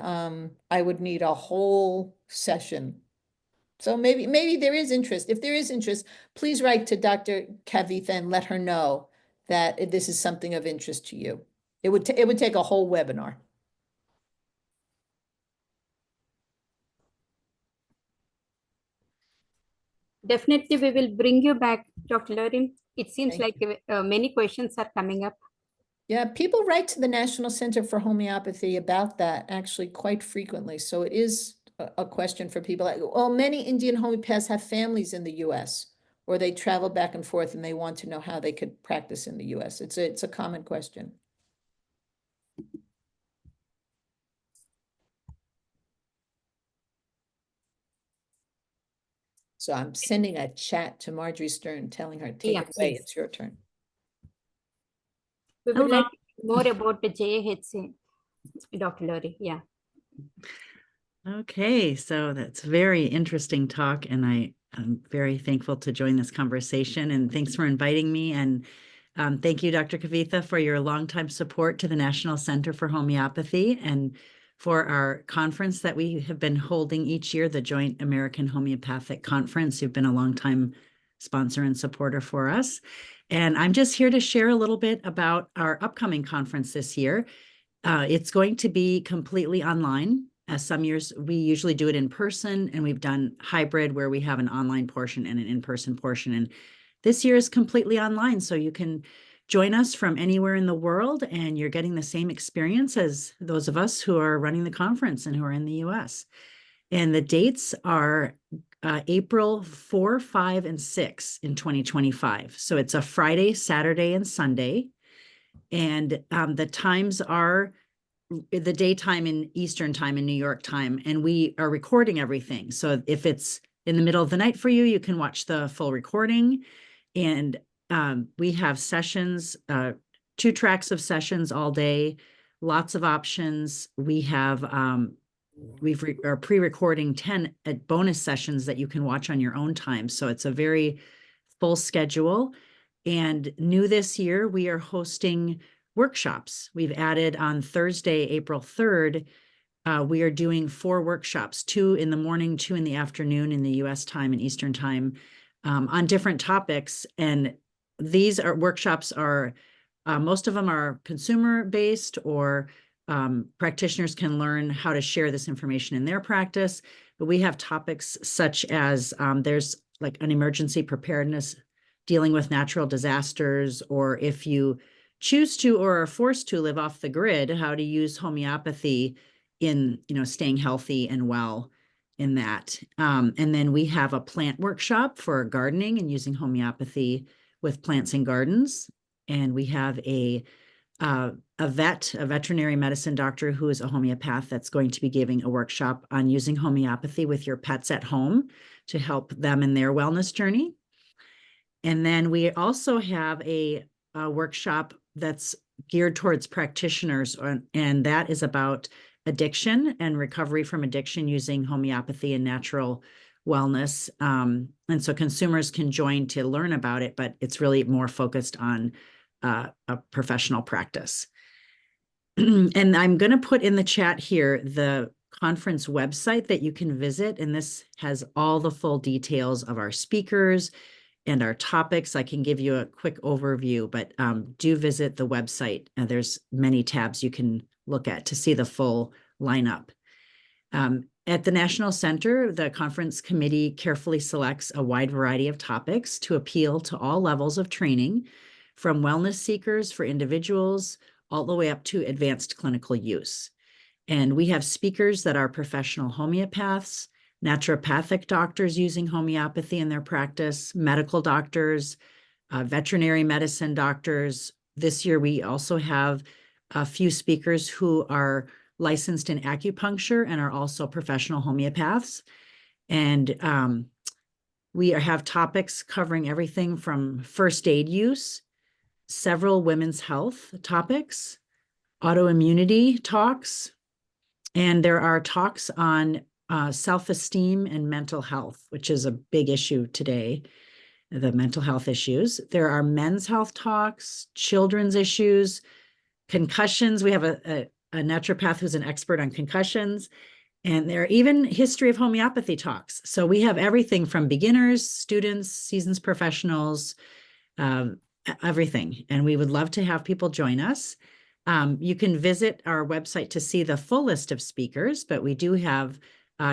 S6: I would need a whole session. So maybe there is interest. If there is interest, please write to Dr. Kavitha and let her know that this is something of interest to you. It would take a whole webinar.
S1: Definitely, we will bring you back, Dr. Laurie. It seems
S6: Thank
S1: like many questions are coming up.
S6: Yeah, people write to the National Center for Homeopathy about that actually quite frequently. So it is a question for people. Well, many Indian homeopaths have families in the US, or they travel back and forth and they want to know how they could practice in the US. It's a common question. So I'm sending a chat to Marjorie Stern telling her, take it away,
S1: please.
S6: it's your turn.
S1: We would like more about the JHA, Dr. Laurie. Yeah.
S7: Okay, so that's very interesting talk, and I'm very thankful to join this conversation, and thanks for inviting me. And thank you, Dr. Kavitha, for your longtime support to the National Center for Homeopathy and for our conference that we have been holding each year, the Joint American Homeopathic Conference. You've been a longtime sponsor and supporter for us. And I'm just here to share a little bit about our upcoming conference this year. It's going to be completely online. Some years we usually do it in person, and we've done hybrid where we have an online portion and an in-person portion. And this year is completely online, so you can join us from anywhere in the world, and you're getting the same experience as those of us who are running the conference and who are in the US. And the dates are April 4, 5, and 6 in 2025. So it's a Friday, Saturday, and Sunday. And the times are the daytime in Eastern time and New York time, and we are recording everything. So if it's in the middle of the night for you, you can watch the full recording. And we have sessions 2 tracks of sessions all day, lots of options. We have, are pre-recording 10 bonus sessions that you can watch on your own time. So it's a very full schedule. And new this year, we are hosting workshops. We've added on Thursday, April 3rd, we are doing 4 workshops, 2 in the morning, 2 in the afternoon in the US time and Eastern time, on different topics. And these workshops are, most of them are consumer-based, or practitioners can learn how to share this information in their practice. But we have topics such as there's like an emergency preparedness, dealing with natural disasters, or if you choose to or are forced to live off the grid, how to use homeopathy in, staying healthy and well in that. And then we have a plant workshop for gardening and using homeopathy with plants and gardens. And we have a veterinary medicine doctor who is a homeopath that's going to be giving a workshop on using homeopathy with your pets at home to help them in their wellness journey. And then we also have a workshop that's geared towards practitioners, and that is about addiction and recovery from addiction using homeopathy and natural wellness. And so consumers can join to learn about it, but it's really more focused on a professional practice. And I'm going to put in the chat here the conference website that you can visit, and this has all the full details of our speakers and our topics. I can give you a quick overview, but do visit the website. There's many tabs you can look at to see the full lineup. At the National Center, the conference committee carefully selects a wide variety of topics to appeal to all levels of training, from wellness seekers for individuals all the way up to advanced clinical use. And we have speakers that are professional homeopaths, naturopathic doctors using homeopathy in their practice, medical doctors, veterinary medicine doctors. This year, we also have a few speakers who are licensed in acupuncture and are also professional homeopaths. And we have topics covering everything from first aid use, several women's health topics, autoimmunity talks, and there are talks on self-esteem and mental health, which is a big issue today, the mental health issues. There are men's health talks, children's issues, concussions. We have a naturopath who's an expert on concussions, and there are even history of homeopathy talks. So we have everything from beginners, students, seasoned professionals, everything. And we would love to have people join us. You can visit our website to see the full list of speakers, but we do have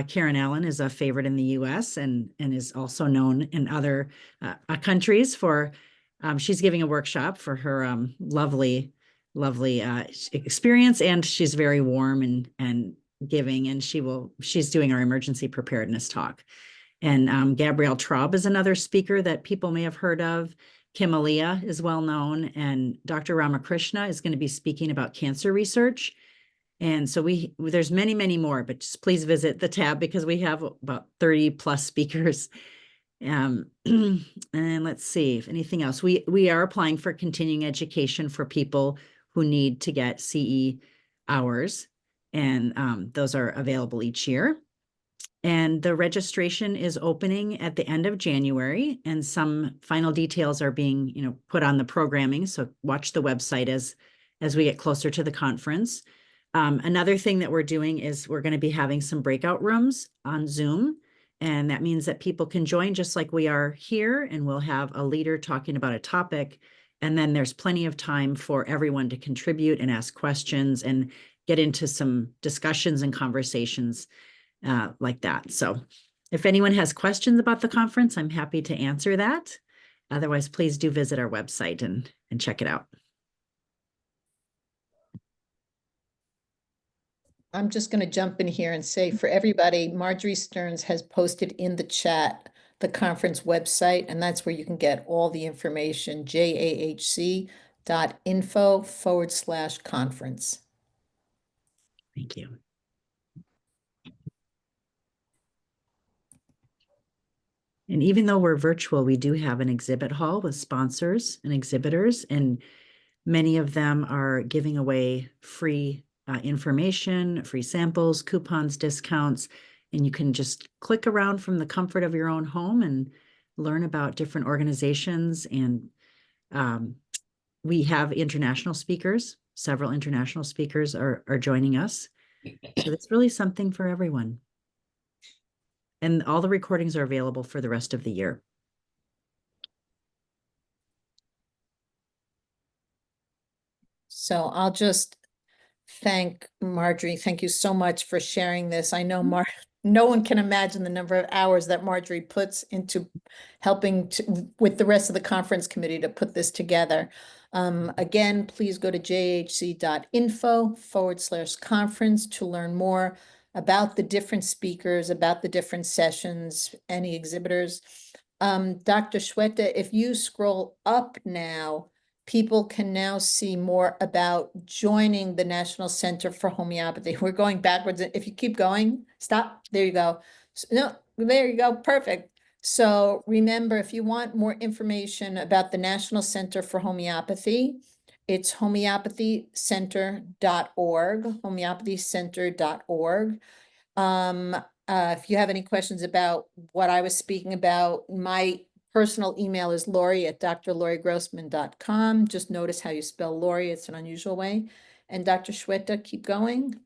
S7: Karen Allen is a favorite in the US and is also known in other countries for, she's giving a workshop for her lovely experience, and she's very warm and giving, and she's doing our emergency preparedness talk. And Gabrielle Traub is another speaker that people may have heard of. Kim Alia is well known, and Dr. Ramakrishna is going to be speaking about cancer research. And so there's many, many more, but just please visit the tab because we have about 30 plus speakers. And let's see if anything else. We are applying for continuing education for people who need to get CE hours, and those are available each year. And the registration is opening at the end of January, and some final details are being, put on the programming. So watch the website as we get closer to the conference. Another thing that we're doing is we're going to be having some breakout rooms on Zoom. And that means that people can join just like we are here, and we'll have a leader talking about a topic. And then there's plenty of time for everyone to contribute and ask questions and get into some discussions and conversations like that. So if anyone has questions about the conference, I'm happy to answer that. Otherwise, please do visit our website and check it out.
S6: I'm just going to jump in here and say for everybody, Marjorie Stearns has posted in the chat the conference website, and that's where you can get all the information, jahc.info/conference.
S7: Thank you. And even though we're virtual, we do have an exhibit hall with sponsors and exhibitors, and Many of them are giving away free information, free samples, coupons, discounts, and you can just click around from the comfort of your own home and learn about different organizations. And we have international speakers. Several international speakers are joining us. So it's really something for everyone. And all the recordings are available for the rest of the year.
S6: So I'll just thank Marjorie. Thank you so much for sharing this. I know no one can imagine the number of hours that Marjorie puts into helping with the rest of the conference committee to put this together. Again, please go to jhc.info/conference to learn more about the different speakers, about the different sessions, any exhibitors. Dr. Shweta, if you scroll up now, people can now see more about joining the National Center for Homeopathy. We're going backwards. If you keep going, stop. There you go. No, there you go. Perfect. So remember, if you want more information about the National Center for Homeopathy, it's homeopathycenter.org, homeopathycenter.org. If you have any questions about what I was speaking about, my personal email is Laurie@drlaurigrossman.com. Just notice how you spell Laurie. It's an unusual way. And Dr. Shweta, keep going.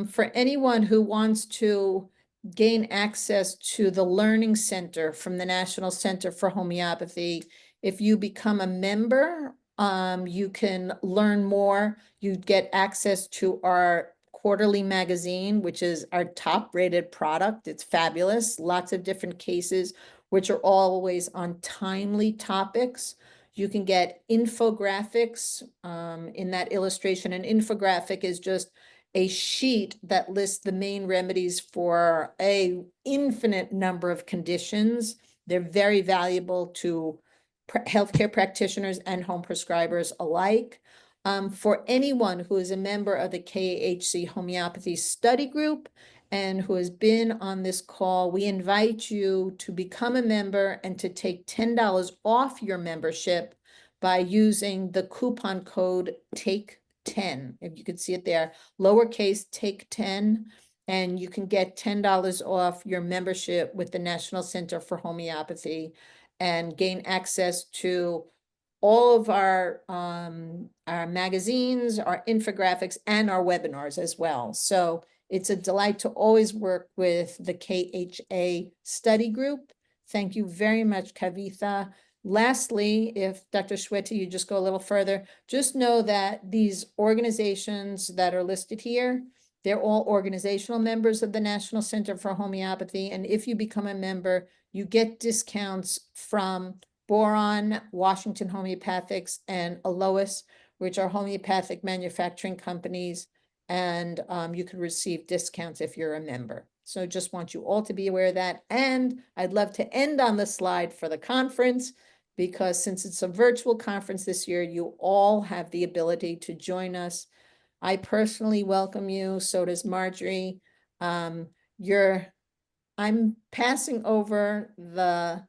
S6: For anyone who wants to gain access to the Learning Center from the National Center for Homeopathy, if you become a member, you can learn more. You get access to our quarterly magazine, which is our top-rated product. It's fabulous. Lots of different cases, which are always on timely topics. You can get infographics in that illustration. An infographic is just a sheet that lists the main remedies for a infinite number of conditions. They're very valuable to healthcare practitioners and home prescribers alike. For anyone who is a member of the KHC Homeopathy Study Group and who has been on this call, we invite you to become a member and to take $10 off your membership by using the coupon code TAKE10. If you could see it there, lowercase take10, and you can get $10 off your membership with the National Center for Homeopathy and gain access to all of our magazines, our infographics, and our webinars as well. So it's a delight to always work with the KHA study group. Thank you very much, Kavitha. Lastly, if Dr. Shweta, you just go a little further, just know that these organizations that are listed here, they're all organizational members of the National Center for Homeopathy. And if you become a member, you get discounts from Boron, Washington Homeopathics, and Alois, which are homeopathic manufacturing companies. And you can receive discounts if you're a member. So just want you all to be aware of that. And I'd love to end on the slide for the conference, because since it's a virtual conference this year, you all have the ability to join us. I personally welcome you. So does Marjorie. I'm passing over the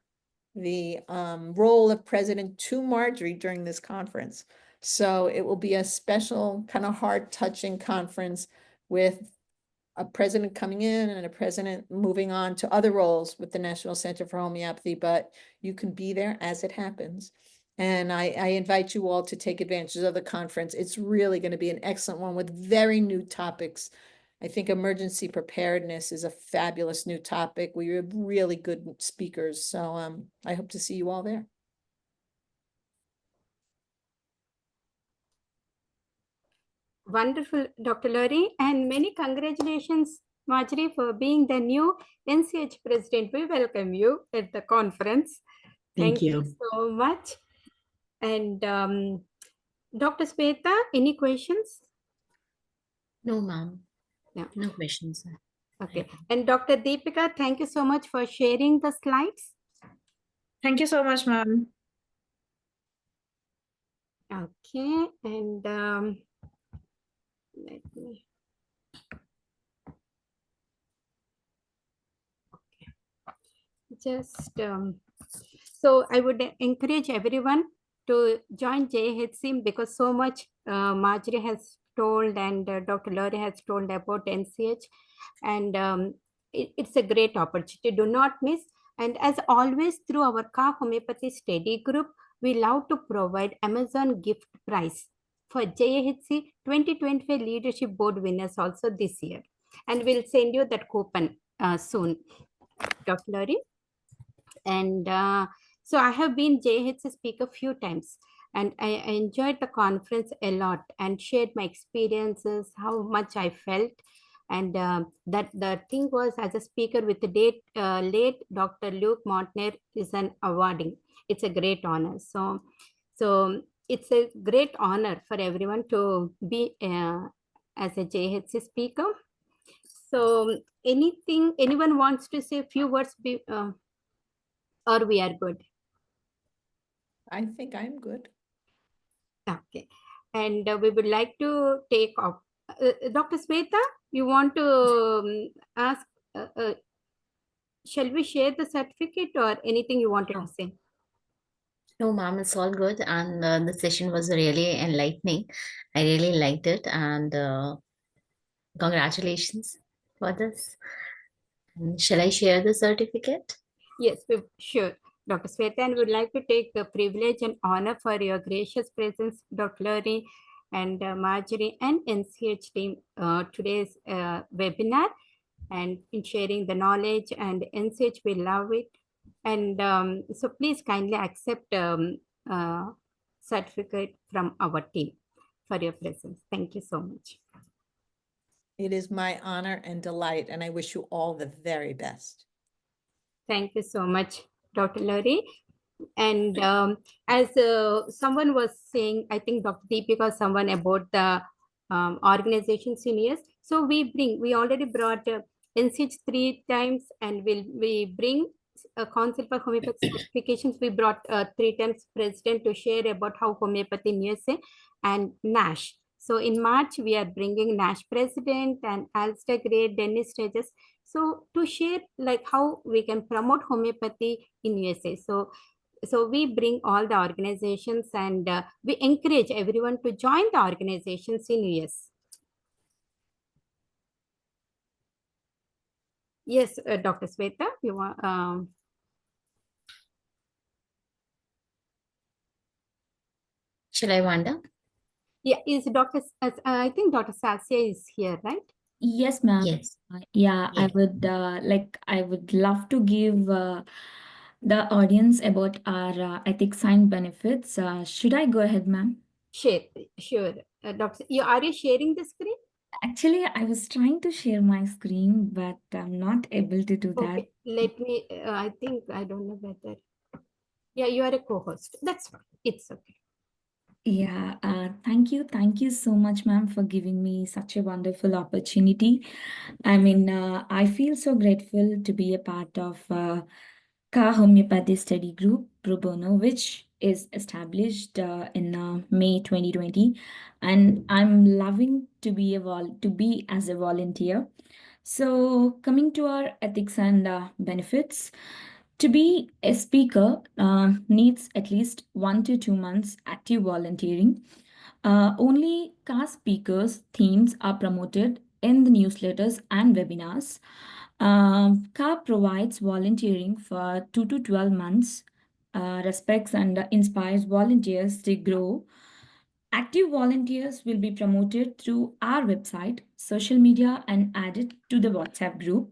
S6: role of president to Marjorie during this conference. So it will be a special kind of heart-touching conference with a president coming in and a president moving on to other roles with the National Center for Homeopathy, but you can be there as it happens. And I invite you all to take advantage of the conference. It's really going to be an excellent one with very new topics. I think emergency preparedness is a fabulous new topic. We have really good speakers. So I hope to see you all there.
S1: Wonderful, Dr. Laurie, and many congratulations, Marjorie, for being the new NCH president. We welcome you at the conference.
S7: Thank you.
S1: So much. And Dr. Sweta, any questions?
S2: No, ma'am.
S1: No.
S2: No questions.
S1: Okay. And Dr. Deepika, thank you so much for sharing the slides.
S8: Thank you so much, ma'am.
S1: Okay. And let me. Okay. Just so I would encourage everyone to join JHC because so much Marjorie has told and Dr. Lauri has told about NCH, and it's a great opportunity. Do not miss. And as always, through our Ka Homeopathy study group, we love to provide Amazon gift prize for JHC 2025 Leadership Board winners also this year. And we'll send you that coupon soon, Dr. Lauri. And so I have been JHC speaker a few times, and I enjoyed the conference a lot and shared my experiences, how much I felt. And that the thing was, as a speaker with the late Dr. Luke Montner is an awarding. It's a great honor. So it's a great honor for everyone to be as a JHC speaker. So anyone wants to say a few words or we are good?
S6: I think I'm good.
S1: Okay. And we would like to take off. Dr. Sweta, you want to ask, shall we share the certificate or anything you wanted to say?
S2: No, ma'am, it's all good. And the session was really enlightening. I really liked it. And congratulations for this. And shall I share the certificate?
S1: Yes, sure. Dr. Sweta, and would like to take the privilege and honor for your gracious presence, Dr. Lauri and Marjorie and NCH team today's webinar, and in sharing the knowledge, and NCH will love it. And so please kindly accept certificate from our team for your presence. Thank you so much.
S6: It is my honor and delight, and I wish you all the very best.
S1: Thank you so much, Dr. Lauri. And as someone was saying, I think Dr. Deepika or someone about the organization seniors. So we already brought NCH 3 times, and we bring a Council for Homeopathy certifications. We brought 3 times president to share about how homeopathy in USA and NASH. So in March, we are bringing NASH president and Alistair Gray, Dennis Sturgis. So to share like how we can promote homeopathy in USA. So we bring all the organizations, and we encourage everyone to join the organizations in US. Yes, Dr. Sweta, you want?
S2: Shall I wander?
S1: Yeah, is Dr. I think Dr. Sasya is here, right?
S9: Yes, ma'am.
S2: Yes.
S9: Yeah, I would love to give the audience about our ethics and benefits. Should I go ahead, ma'am?
S1: Sure. Doctor, are you sharing the screen?
S9: Actually, I was trying to share my screen, but I'm not able to do that.
S1: Okay, let me, I think, I don't know whether, yeah, you are a co-host. That's fine. It's okay.
S9: Yeah, thank you. Thank you so much, ma'am, for giving me such a wonderful opportunity. I mean, I feel so grateful to be a part of Ka Homeopathy Study Group Pro Bono, which is established in May 2020, and I'm loving to be as a volunteer. So, coming to our ethics and benefits, to be a speaker needs at least 1 to 2 months active volunteering. Only Ka speakers' themes are promoted in the newsletters and webinars. Ka provides volunteering for 2 to 12 months, respects and inspires volunteers to grow. Active volunteers will be promoted through our website, social media, and added to the WhatsApp group.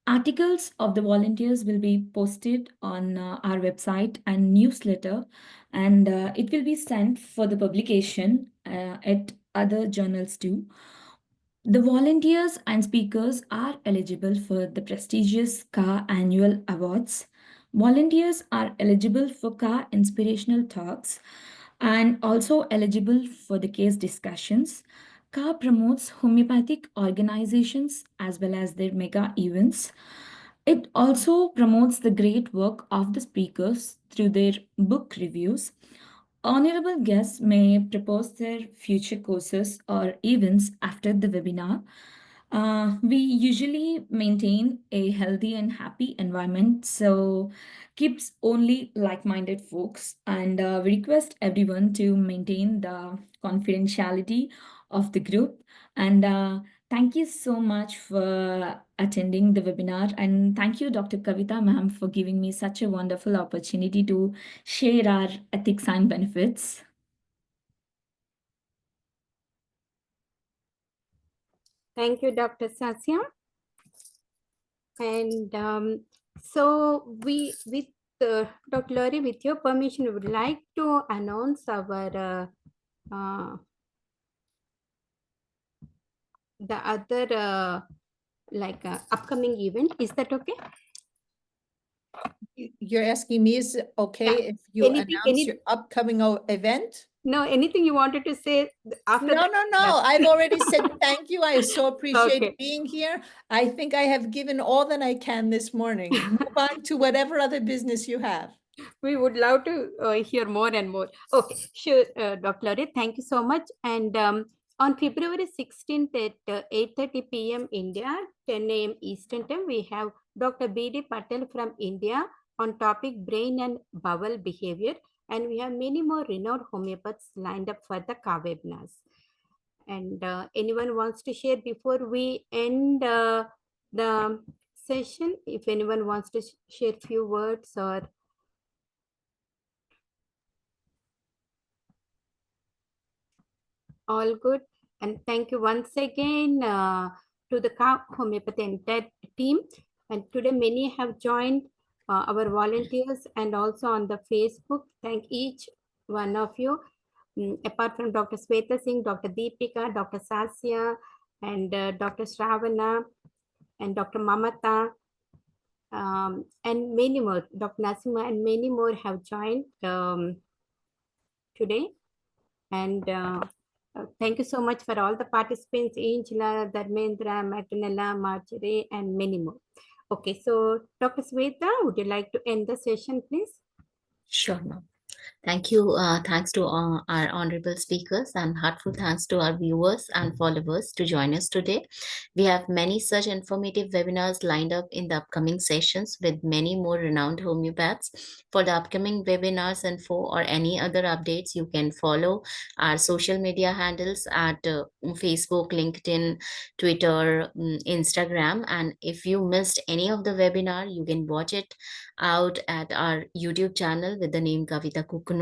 S9: Articles of the volunteers will be posted on our website and newsletter, and it will be sent for the publication at other journals too. The volunteers and speakers are eligible for the prestigious Ka annual awards. Volunteers are eligible for Ka inspirational talks and also eligible for the case discussions. Ka promotes homeopathic organizations as well as their mega events. It also promotes the great work of the speakers through their book reviews. Honorable guests may propose their future courses or events after the webinar. We usually maintain a healthy and happy environment, so keeps only like-minded folks, and we request everyone to maintain the confidentiality of the group. And thank you so much for attending the webinar, and thank you, Dr. Kavita ma'am, for giving me such a wonderful opportunity to share our ethics and benefits.
S1: Thank you, Dr. Sasya. And so we, with Dr. Lauri, with your permission, we would like to announce our the other upcoming event. Is that okay?
S6: You're asking me, is it okay
S1: Yeah.
S6: if you
S1: Anything-
S6: announce your upcoming event?
S1: No, anything you wanted to say after
S6: No,
S1: that?
S6: no, no. I've already said thank you. I so appreciate
S1: Okay.
S6: being here. I think I have given all that I can this morning. Move on to whatever other business you have.
S1: We would love to hear more and more. Okay, sure, Dr. Lauri, thank you so much. And on February 16th at 8:30 p.m. India, 10 a.m. Eastern Time, we have Dr. B.D. Patel from India on topic brain and bowel behavior. And we have many more renowned homeopaths lined up for the webinars. And anyone wants to share before we end the session? If anyone wants to share few words or all good. And thank you once again to the Homeopathy entire team. And today many have joined our volunteers and also on the Facebook. Thank each one of you. Apart from Dr. Sweta Singh, Dr. Deepika, Dr. Sasya, and Dr. Shravana, and Dr. Mamata, and many more, Dr. Nasima, and many more have joined today. And thank you so much for all the participants, Angela, Dharmendra, Matanella, Marjorie, and many more. Okay, so Dr. Sweta, would you like to end the session, please?
S2: Sure, ma'am. Thank you. Thanks to our honorable speakers, and heartfelt thanks to our viewers and followers to join us today. We have many such informative webinars lined up in the upcoming sessions with many more renowned homeopaths. For the upcoming webinars info or any other updates, you can follow our social media handles at Facebook, LinkedIn, Twitter, Instagram. And if you missed any of the webinar, you can watch it out at our YouTube channel with the name Kavita Kukunu.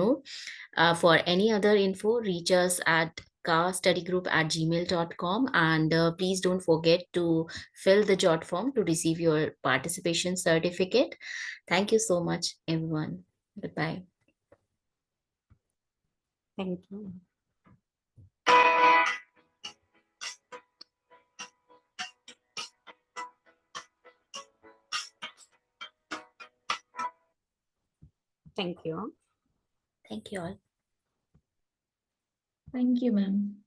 S2: For any other info, reach us at kstudygroup@gmail.com, and please don't forget to fill the jot form to receive your participation certificate. Thank you so much, everyone. Goodbye.
S1: Thank you. Thank you.
S2: Thank you all.
S9: Thank you, ma'am.